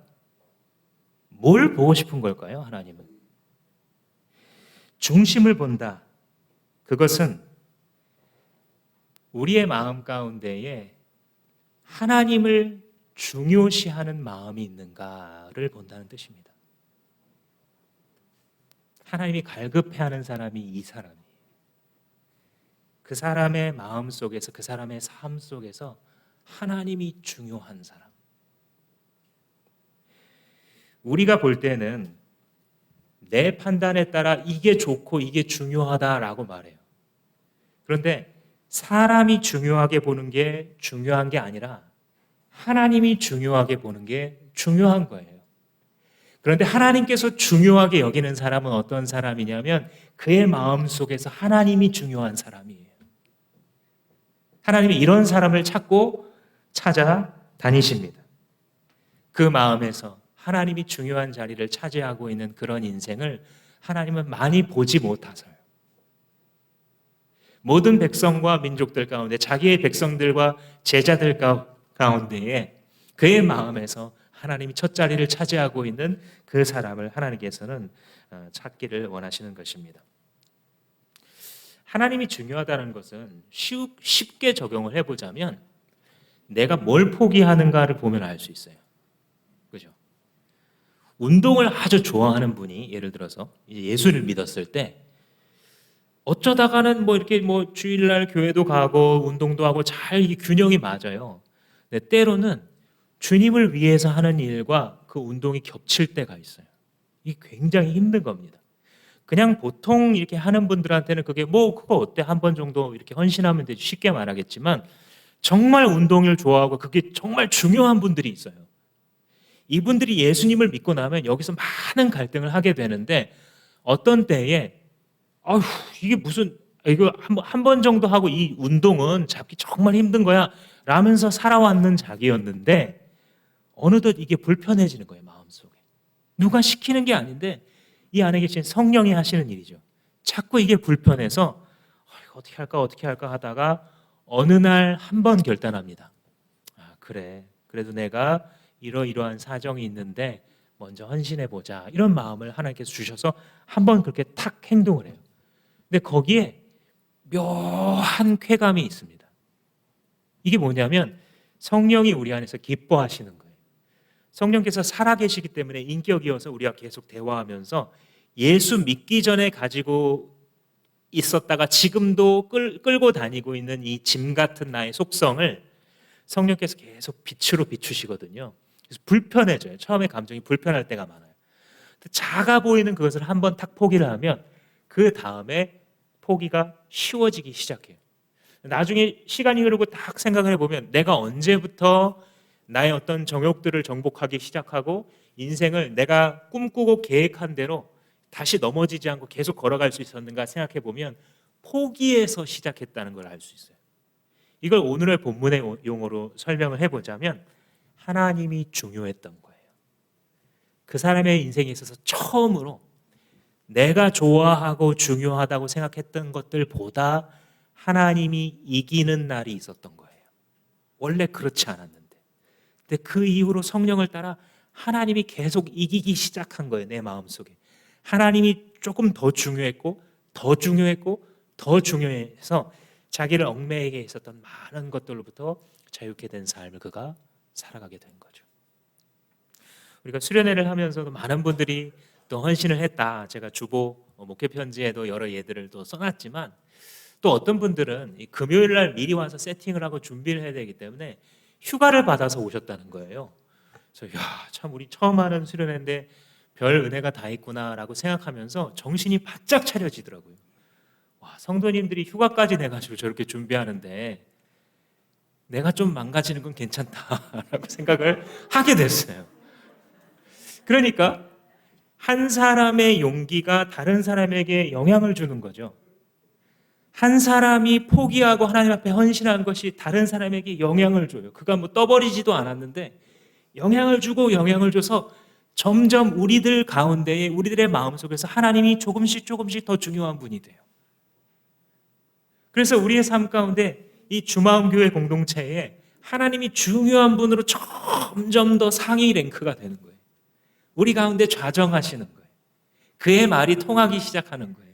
뭘 보고 싶은 걸까요, 하나님은? 중심을 본다. 그것은 우리의 마음 가운데에 하나님을 중요시하는 마음이 있는가를 본다는 뜻입니다. 하나님이 갈급해하는 사람이 이 사람이에요. 그 사람의 마음 속에서, 그 사람의 삶 속에서 하나님이 중요한 사람. 우리가 볼 때는 내 판단에 따라 이게 좋고 이게 중요하다라고 말해요. 그런데 사람이 중요하게 보는 게 중요한 게 아니라 하나님이 중요하게 보는 게 중요한 거예요. 그런데 하나님께서 중요하게 여기는 사람은 어떤 사람이냐면 그의 마음 속에서 하나님이 중요한 사람이에요. 하나님이 이런 사람을 찾고 찾아다니십니다. 그 마음에서 하나님이 중요한 자리를 차지하고 있는 그런 인생을 하나님은 많이 보지 못하세요. 모든 백성과 민족들 가운데 자기의 백성들과 제자들 가운데에 그의 마음에서 하나님이 첫 자리를 차지하고 있는 그 사람을 하나님께서는 찾기를 원하시는 것입니다. 하나님이 중요하다는 것은 쉽게 적용을 해보자면 내가 뭘 포기하는가를 보면 알 수 있어요. 그죠? 운동을 아주 좋아하는 분이 예를 들어서 예수를 믿었을 때 어쩌다가는 이렇게 주일날 교회도 가고 운동도 하고 잘 이게 균형이 맞아요. 근데 때로는 주님을 위해서 하는 일과 그 운동이 겹칠 때가 있어요. 이게 굉장히 힘든 겁니다. 그냥 보통 이렇게 하는 분들한테는 그게 그거 어때? 한 번 정도 이렇게 헌신하면 되지 쉽게 말하겠지만 정말 운동을 좋아하고 그게 정말 중요한 분들이 있어요. 이분들이 예수님을 믿고 나면 여기서 많은 갈등을 하게 되는데 어떤 때에 이게 무슨 이거 한 번 정도 하고 이 운동은 잡기 정말 힘든 거야 라면서 살아왔는 자기였는데 어느덧 이게 불편해지는 거예요. 마음속에 누가 시키는 게 아닌데 이 안에 계신 성령이 하시는 일이죠. 자꾸 이게 불편해서 어떻게 할까 하다가 어느 날 한 번 결단합니다. 그래 그래도 내가 이러이러한 사정이 있는데 먼저 헌신해보자 이런 마음을 하나님께서 주셔서 한 번 그렇게 탁 행동을 해요. 근데 거기에 묘한 쾌감이 있습니다. 이게 뭐냐면 성령이 우리 안에서 기뻐하시는 거예요. 성령께서 살아계시기 때문에 인격이어서 우리가 계속 대화하면서 예수 믿기 전에 가지고 있었다가 지금도 끌고 다니고 있는 이 짐 같은 나의 속성을 성령께서 계속 빛으로 비추시거든요. 그래서 불편해져요. 처음에 감정이 불편할 때가 많아요. 작아 보이는 그것을 한번 탁 포기를 하면 그 다음에 포기가 쉬워지기 시작해요. 나중에 시간이 흐르고 딱 생각을 해보면 내가 언제부터 나의 어떤 정욕들을 정복하기 시작하고 인생을 내가 꿈꾸고 계획한 대로 다시 넘어지지 않고 계속 걸어갈 수 있었는가 생각해 보면 포기에서 시작했다는 걸 알 수 있어요. 이걸 오늘의 본문의 용어로 설명을 해보자면 하나님이 중요했던 거예요. 그 사람의 인생에 있어서 처음으로 내가 좋아하고 중요하다고 생각했던 것들보다 하나님이 이기는 날이 있었던 거예요. 원래 그렇지 않았는데. 근데 그 이후로 성령을 따라 하나님이 계속 이기기 시작한 거예요. 내 마음속에. 하나님이 조금 더 중요했고 더 중요했고 더 중요해서 자기를 얽매이게 있었던 많은 것들로부터 자유케 된 삶을 그가 살아가게 된 거죠. 우리가 수련회를 하면서도 많은 분들이 또 헌신을 했다. 제가 주보 목회 편지에도 여러 예들을 또 써놨지만 또 어떤 분들은 이 금요일 날 미리 와서 세팅을 하고 준비를 해야 되기 때문에 휴가를 받아서 오셨다는 거예요. 그래서 참 우리 처음 하는 수련회인데 별 은혜가 다 있구나라고 생각하면서 정신이 바짝 차려지더라고요. 성도님들이 휴가까지 내가지고 저렇게 준비하는데 내가 좀 망가지는 건 괜찮다라고 생각을 하게 됐어요. 그러니까 한 사람의 용기가 다른 사람에게 영향을 주는 거죠. 한 사람이 포기하고 하나님 앞에 헌신한 것이 다른 사람에게 영향을 줘요. 그가 떠버리지도 않았는데 영향을 주고 영향을 줘서 점점 우리들 가운데에 우리들의 마음속에서 하나님이 조금씩 더 중요한 분이 돼요. 그래서 우리의 삶 가운데 이 주마음교회 공동체에 하나님이 중요한 분으로 점점 더 상위 랭크가 되는 거예요. 우리 가운데 좌정하시는 거예요. 그의 말이 통하기 시작하는 거예요.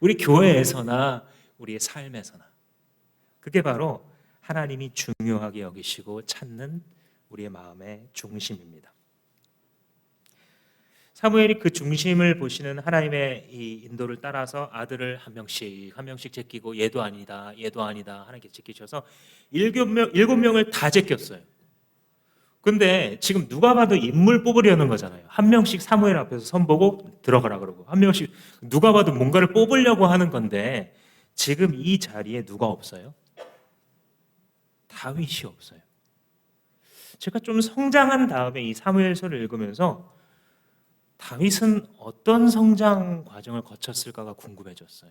우리 교회에서나 우리의 삶에서나. 그게 바로 하나님이 중요하게 여기시고 찾는 우리의 마음의 중심입니다. 사무엘이 그 중심을 보시는 하나님의 이 인도를 따라서 아들을 한 명씩 제끼고 얘도 아니다 하나님께 제끼셔서 일곱 명을 다 제꼈어요. 근데 지금 누가 봐도 인물 뽑으려는 거잖아요. 한 명씩 사무엘 앞에서 선보고 들어가라 그러고 한 명씩 누가 봐도 뭔가를 뽑으려고 하는 건데 지금 이 자리에 누가 없어요? 다윗이 없어요. 제가 좀 성장한 다음에 이 사무엘서를 읽으면서 다윗은 어떤 성장 과정을 거쳤을까가 궁금해졌어요.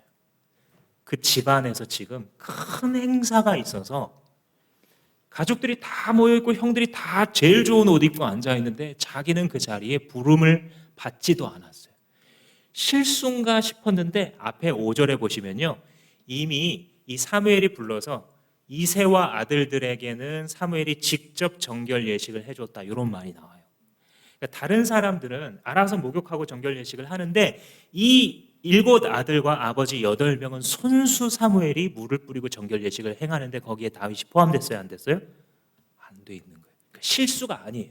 그 집안에서 지금 큰 행사가 있어서 가족들이 다 모여있고 형들이 다 제일 좋은 옷 입고 앉아있는데 자기는 그 자리에 부름을 받지도 않았어요. 실수인가 싶었는데 앞에 5절에 보시면요, 이미 이 사무엘이 불러서 이새와 아들들에게는 사무엘이 직접 정결 예식을 해줬다, 이런 말이 나와요. 그러니까 다른 사람들은 알아서 목욕하고 정결 예식을 하는데 이 7 아들과 아버지 8명은 손수 사무엘이 물을 뿌리고 정결 예식을 행하는데 거기에 다윗이 포함됐어요, 안 됐어요? 안 돼 있는 거예요. 그러니까 실수가 아니에요.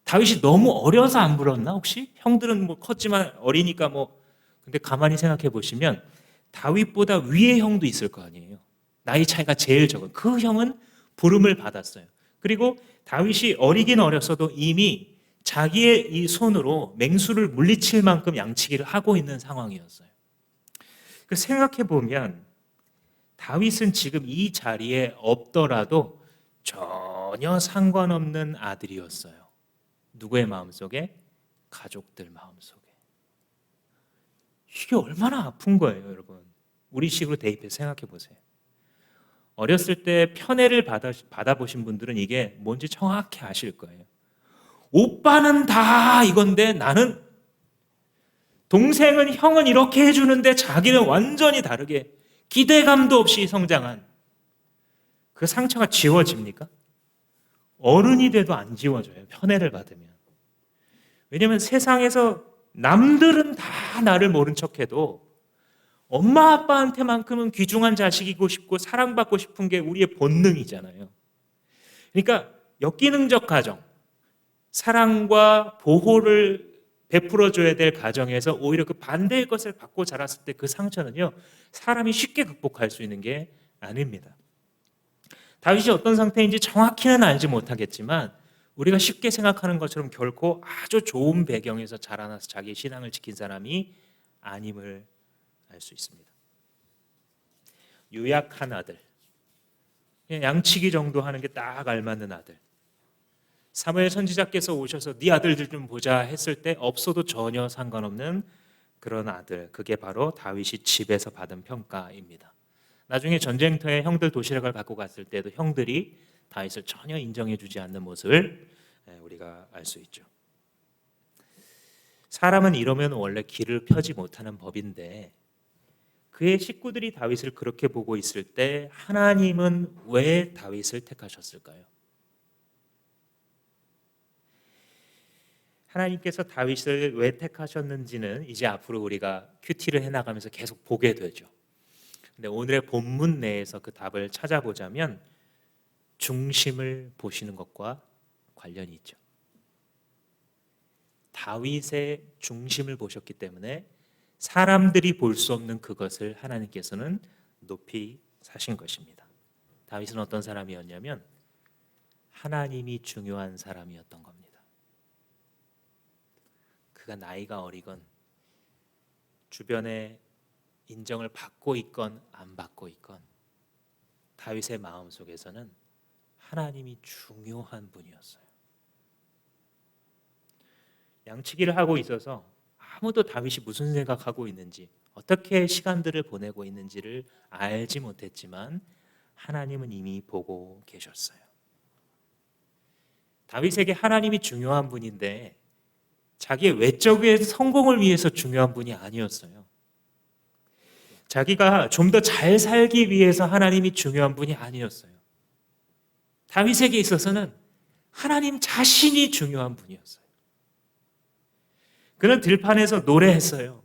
다윗이 너무 어려서 안 불렀나 혹시? 형들은 뭐 컸지만 어리니까 뭐. 근데 가만히 생각해 보시면 다윗보다 위의 형도 있을 거 아니에요. 나이 차이가 제일 적은 그 형은 부름을 받았어요. 그리고 다윗이 어리긴 어렸어도 이미 자기의 이 손으로 맹수를 물리칠 만큼 양치기를 하고 있는 상황이었어요. 그 생각해 보면 다윗은 지금 이 자리에 없더라도 전혀 상관없는 아들이었어요. 누구의 마음속에? 가족들 마음속에. 이게 얼마나 아픈 거예요, 여러분. 우리 식으로 대입해서 생각해 보세요. 어렸을 때 편애를 받아보신 분들은 이게 뭔지 정확히 아실 거예요. 오빠는 다 이건데 나는, 동생은 형은 이렇게 해주는데 자기는 완전히 다르게 기대감도 없이 성장한 그 상처가 지워집니까? 어른이 돼도 안 지워져요, 편애를 받으면. 왜냐하면 세상에서 남들은 다 나를 모른 척해도 엄마 아빠한테만큼은 귀중한 자식이고 싶고 사랑받고 싶은 게 우리의 본능이잖아요. 그러니까 역기능적 가정, 사랑과 보호를 베풀어줘야 될 가정에서 오히려 그 반대의 것을 받고 자랐을 때 그 상처는요, 사람이 쉽게 극복할 수 있는 게 아닙니다. 다윗이 어떤 상태인지 정확히는 알지 못하겠지만 우리가 쉽게 생각하는 것처럼 결코 아주 좋은 배경에서 자라나서 자기의 신앙을 지킨 사람이 아님을 알 수 있습니다. 유약한 아들, 그냥 양치기 정도 하는 게 딱 알맞는 아들. 사무엘 선지자께서 오셔서 네 아들들 좀 보자 했을 때 없어도 전혀 상관없는 그런 아들, 그게 바로 다윗이 집에서 받은 평가입니다. 나중에 전쟁터에 형들 도시락을 갖고 갔을 때도 형들이 다윗을 전혀 인정해주지 않는 모습을 우리가 알 수 있죠. 사람은 이러면 원래 길을 펴지 못하는 법인데 그의 식구들이 다윗을 그렇게 보고 있을 때 하나님은 왜 다윗을 택하셨을까요? 하나님께서 다윗을 왜 택하셨는지는 이제 앞으로 우리가 큐티를 해나가면서 계속 보게 되죠. 근데 오늘의 본문 내에서 그 답을 찾아보자면 중심을 보시는 것과 관련이 있죠. 다윗의 중심을 보셨기 때문에 사람들이 볼 수 없는 그것을 하나님께서는 높이 사신 것입니다. 다윗은 어떤 사람이었냐면 하나님이 중요한 사람이었던 겁니다. 그가 나이가 어리건 주변에 인정을 받고 있건 안 받고 있건 다윗의 마음속에서는 하나님이 중요한 분이었어요. 양치기를 하고 있어서 아무도 다윗이 무슨 생각하고 있는지, 어떻게 시간들을 보내고 있는지를 알지 못했지만 하나님은 이미 보고 계셨어요. 다윗에게 하나님이 중요한 분인데 자기의 외적의 성공을 위해서 중요한 분이 아니었어요. 자기가 좀 더 잘 살기 위해서 하나님이 중요한 분이 아니었어요. 다윗에게 있어서는 하나님 자신이 중요한 분이었어요. 그는 들판에서 노래했어요.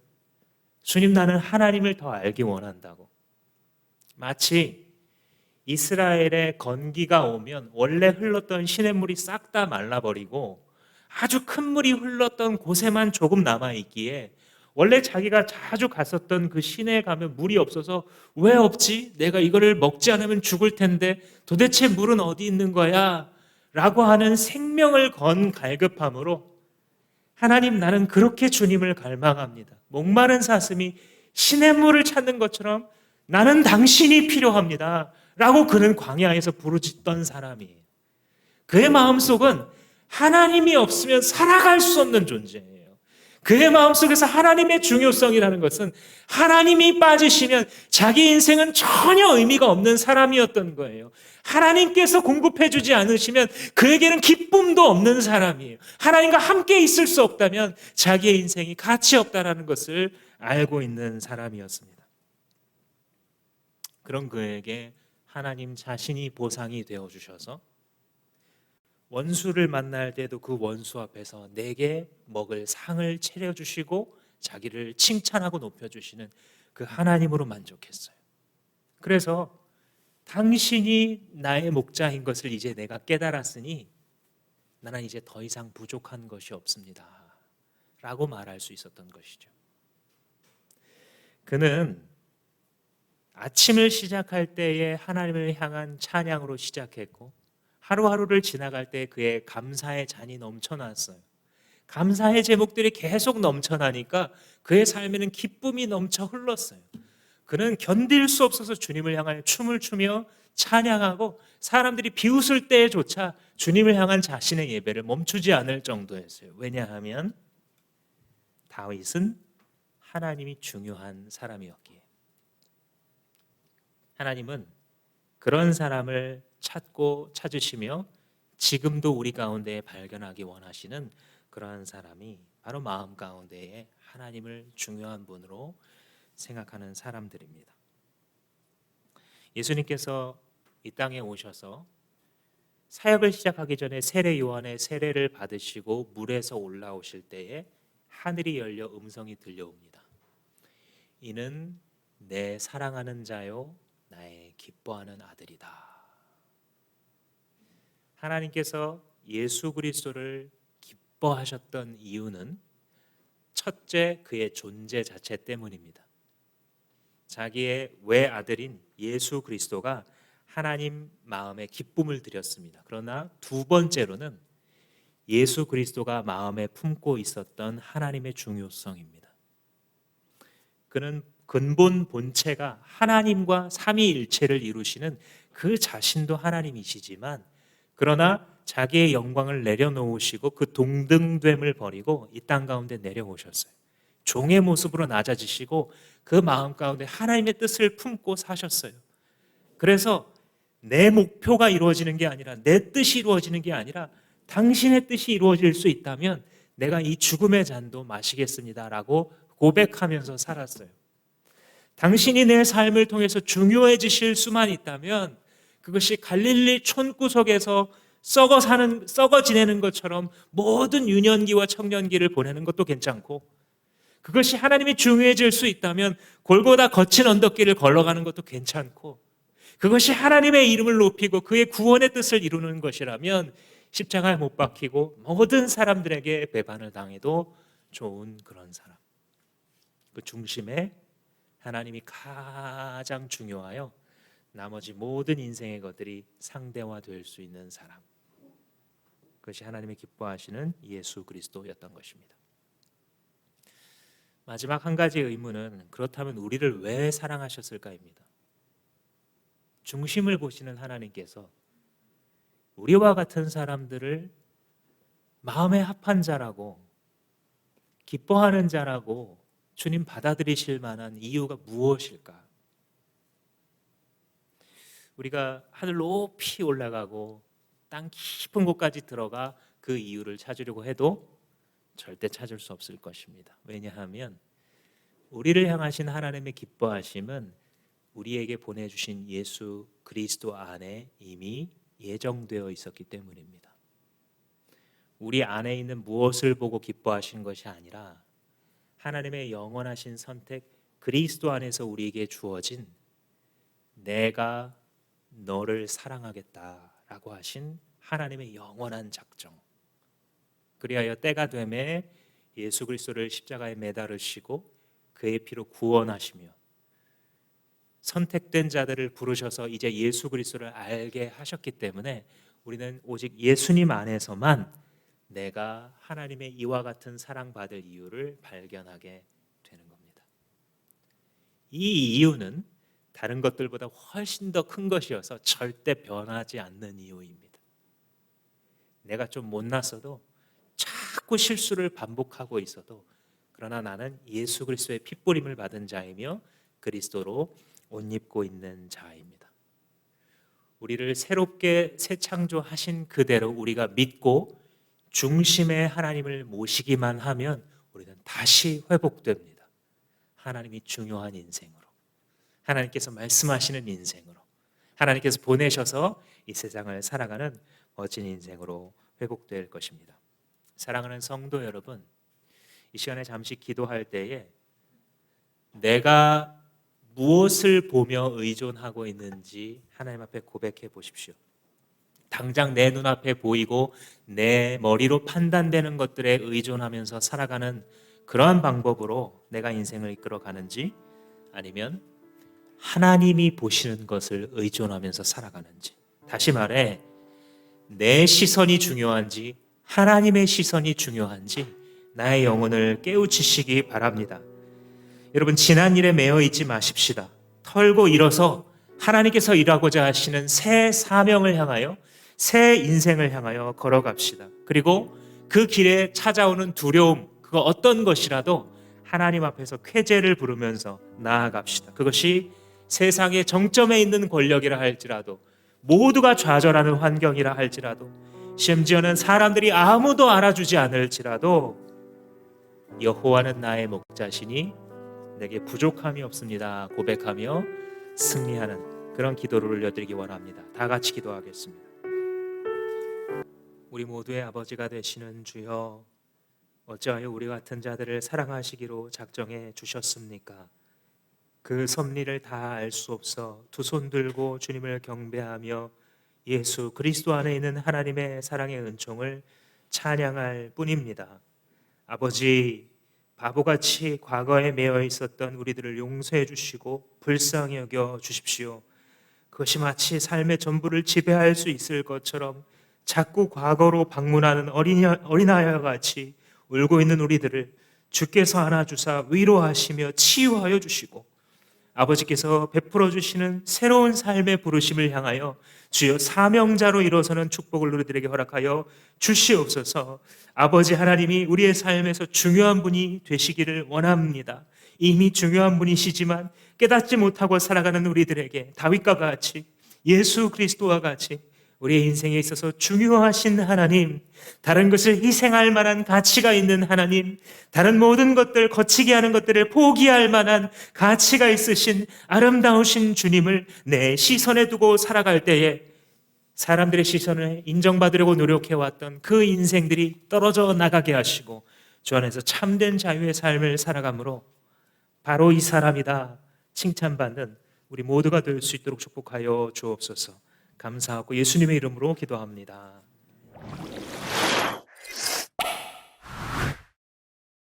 주님, 나는 하나님을 더 알기 원한다고. 마치 이스라엘의 건기가 오면 원래 흘렀던 시냇물이 싹 다 말라버리고 아주 큰 물이 흘렀던 곳에만 조금 남아있기에 원래 자기가 자주 갔었던 그 시내에 가면 물이 없어서 왜 없지? 내가 이거를 먹지 않으면 죽을 텐데 도대체 물은 어디 있는 거야? 라고 하는 생명을 건 갈급함으로 하나님, 나는 그렇게 주님을 갈망합니다. 목마른 사슴이 시냇물을 찾는 것처럼 나는 당신이 필요합니다. 라고 그는 광야에서 부르짖던 사람이에요. 그의 마음속은 하나님이 없으면 살아갈 수 없는 존재예요. 그의 마음속에서 하나님의 중요성이라는 것은 하나님이 빠지시면 자기 인생은 전혀 의미가 없는 사람이었던 거예요. 하나님께서 공급해 주지 않으시면 그에게는 기쁨도 없는 사람이에요. 하나님과 함께 있을 수 없다면 자기의 인생이 가치 없다라는 것을 알고 있는 사람이었습니다. 그런 그에게 하나님 자신이 보상이 되어 주셔서 원수를 만날 때도 그 원수 앞에서 내게 먹을 상을 차려주시고 자기를 칭찬하고 높여주시는 그 하나님으로 만족했어요. 그래서 당신이 나의 목자인 것을 이제 내가 깨달았으니 나는 이제 더 이상 부족한 것이 없습니다. 라고 말할 수 있었던 것이죠. 그는 아침을 시작할 때에 하나님을 향한 찬양으로 시작했고 하루하루를 지나갈 때 그의 감사의 잔이 넘쳐났어요. 감사의 제목들이 계속 넘쳐나니까 그의 삶에는 기쁨이 넘쳐 흘렀어요. 그는 견딜 수 없어서 주님을 향하여 춤을 추며 찬양하고 사람들이 비웃을 때조차 주님을 향한 자신의 예배를 멈추지 않을 정도였어요. 왜냐하면 다윗은 하나님이 중요한 사람이었기에. 하나님은 그런 사람을 찾고 찾으시며 지금도 우리 가운데에 발견하기 원하시는 그러한 사람이 바로 마음 가운데에 하나님을 중요한 분으로 생각하는 사람들입니다. 예수님께서 이 땅에 오셔서 사역을 시작하기 전에 세례 요한의 세례를 받으시고 물에서 올라오실 때에 하늘이 열려 음성이 들려옵니다. 이는 내 사랑하는 자요 나의 기뻐하는 아들이다. 하나님께서 예수 그리스도를 기뻐하셨던 이유는 첫째 그의 존재 자체 때문입니다. 자기의 외아들인 예수 그리스도가 하나님 마음에 기쁨을 드렸습니다. 그러나 두 번째로는 예수 그리스도가 마음에 품고 있었던 하나님의 중요성입니다. 그는 근본 본체가 하나님과 삼위일체를 이루시는 그 자신도 하나님이시지만 그러나 자기의 영광을 내려놓으시고 그 동등됨을 버리고 이 땅 가운데 내려오셨어요. 종의 모습으로 낮아지시고 그 마음 가운데 하나님의 뜻을 품고 사셨어요. 그래서 내 목표가 이루어지는 게 아니라 내 뜻이 이루어지는 게 아니라 당신의 뜻이 이루어질 수 있다면 내가 이 죽음의 잔도 마시겠습니다라고 고백하면서 살았어요. 당신이 내 삶을 통해서 중요해지실 수만 있다면 그것이 갈릴리 촌구석에서 썩어 지내는 것처럼 모든 유년기와 청년기를 보내는 것도 괜찮고 그것이 하나님이 중요해질 수 있다면 골고다 거친 언덕길을 걸어가는 것도 괜찮고 그것이 하나님의 이름을 높이고 그의 구원의 뜻을 이루는 것이라면 십자가에 못 박히고 모든 사람들에게 배반을 당해도 좋은 그런 사람. 그 중심에 하나님이 가장 중요하여 나머지 모든 인생의 것들이 상대화될 수 있는 사람. 그것이 하나님이 기뻐하시는 예수 그리스도였던 것입니다. 마지막 한 가지 의문은 그렇다면 우리를 왜 사랑하셨을까입니다. 중심을 보시는 하나님께서 우리와 같은 사람들을 마음에 합한 자라고 기뻐하는 자라고 주님 받아들이실 만한 이유가 무엇일까? 우리가 하늘 높이 올라가고 땅 깊은 곳까지 들어가 그 이유를 찾으려고 해도 절대 찾을 수 없을 것입니다. 왜냐하면 우리를 향하신 하나님의 기뻐하심은 우리에게 보내주신 예수 그리스도 안에 이미 예정되어 있었기 때문입니다. 우리 안에 있는 무엇을 보고 기뻐하신 것이 아니라 하나님의 영원하신 선택, 그리스도 안에서 우리에게 주어진 내가 너를 사랑하겠다라고 하신 하나님의 영원한 작정. 그리하여 때가 되매 예수 그리스도를 십자가에 매달으시고 그의 피로 구원하시며 선택된 자들을 부르셔서 이제 예수 그리스도를 알게 하셨기 때문에 우리는 오직 예수님 안에서만 내가 하나님의 이와 같은 사랑받을 이유를 발견하게 되는 겁니다. 이 이유는 다른 것들보다 훨씬 더 큰 것이어서 절대 변하지 않는 이유입니다. 내가 좀 못났어도 자꾸 실수를 반복하고 있어도 그러나 나는 예수 그리스도의 핏부림을 받은 자이며 그리스도로 옷 입고 있는 자입니다. 우리를 새롭게 새 창조하신 그대로 우리가 믿고 중심의 하나님을 모시기만 하면 우리는 다시 회복됩니다. 하나님이 중요한 인생으로, 하나님께서 말씀하시는 인생으로, 하나님께서 보내셔서 이 세상을 살아가는 멋진 인생으로 회복될 것입니다. 사랑하는 성도 여러분, 이 시간에 잠시 기도할 때에 내가 무엇을 보며 의존하고 있는지 하나님 앞에 고백해 보십시오. 당장 내 눈앞에 보이고 내 머리로 판단되는 것들에 의존하면서 살아가는 그러한 방법으로 내가 인생을 이끌어가는지, 아니면 하나님이 보시는 것을 의존하면서 살아가는지, 다시 말해 내 시선이 중요한지 하나님의 시선이 중요한지 나의 영혼을 깨우치시기 바랍니다. 여러분, 지난 일에 매여 있지 마십시다. 털고 일어서 하나님께서 일하고자 하시는 새 사명을 향하여, 새 인생을 향하여 걸어갑시다. 그리고 그 길에 찾아오는 두려움, 그거 어떤 것이라도 하나님 앞에서 쾌제를 부르면서 나아갑시다. 그것이 세상의 정점에 있는 권력이라 할지라도, 모두가 좌절하는 환경이라 할지라도, 심지어는 사람들이 아무도 알아주지 않을지라도 여호와는 나의 목자시니 내게 부족함이 없습니다 고백하며 승리하는 그런 기도를 올려드리기 원합니다. 다 같이 기도하겠습니다. 우리 모두의 아버지가 되시는 주여, 어찌하여 우리 같은 자들을 사랑하시기로 작정해 주셨습니까? 그 섭리를 다 알 수 없어 두 손 들고 주님을 경배하며 예수 그리스도 안에 있는 하나님의 사랑의 은총을 찬양할 뿐입니다. 아버지, 바보같이 과거에 매여 있었던 우리들을 용서해 주시고 불쌍히 여겨 주십시오. 그것이 마치 삶의 전부를 지배할 수 있을 것처럼 자꾸 과거로 방문하는 어린아이와 같이 울고 있는 우리들을 주께서 안아주사 위로하시며 치유하여 주시고, 아버지께서 베풀어 주시는 새로운 삶의 부르심을 향하여 주여 사명자로 일어서는 축복을 우리들에게 허락하여 주시옵소서. 아버지 하나님이 우리의 삶에서 중요한 분이 되시기를 원합니다. 이미 중요한 분이시지만 깨닫지 못하고 살아가는 우리들에게 다윗과 같이, 예수 그리스도와 같이 우리의 인생에 있어서 중요하신 하나님, 다른 것을 희생할 만한 가치가 있는 하나님, 다른 모든 것들, 거치게 하는 것들을 포기할 만한 가치가 있으신 아름다우신 주님을 내 시선에 두고 살아갈 때에 사람들의 시선을 인정받으려고 노력해왔던 그 인생들이 떨어져 나가게 하시고 주 안에서 참된 자유의 삶을 살아가므로 바로 이 사람이다 칭찬받는 우리 모두가 될 수 있도록 축복하여 주옵소서. 감사하고 예수님의 이름으로 기도합니다.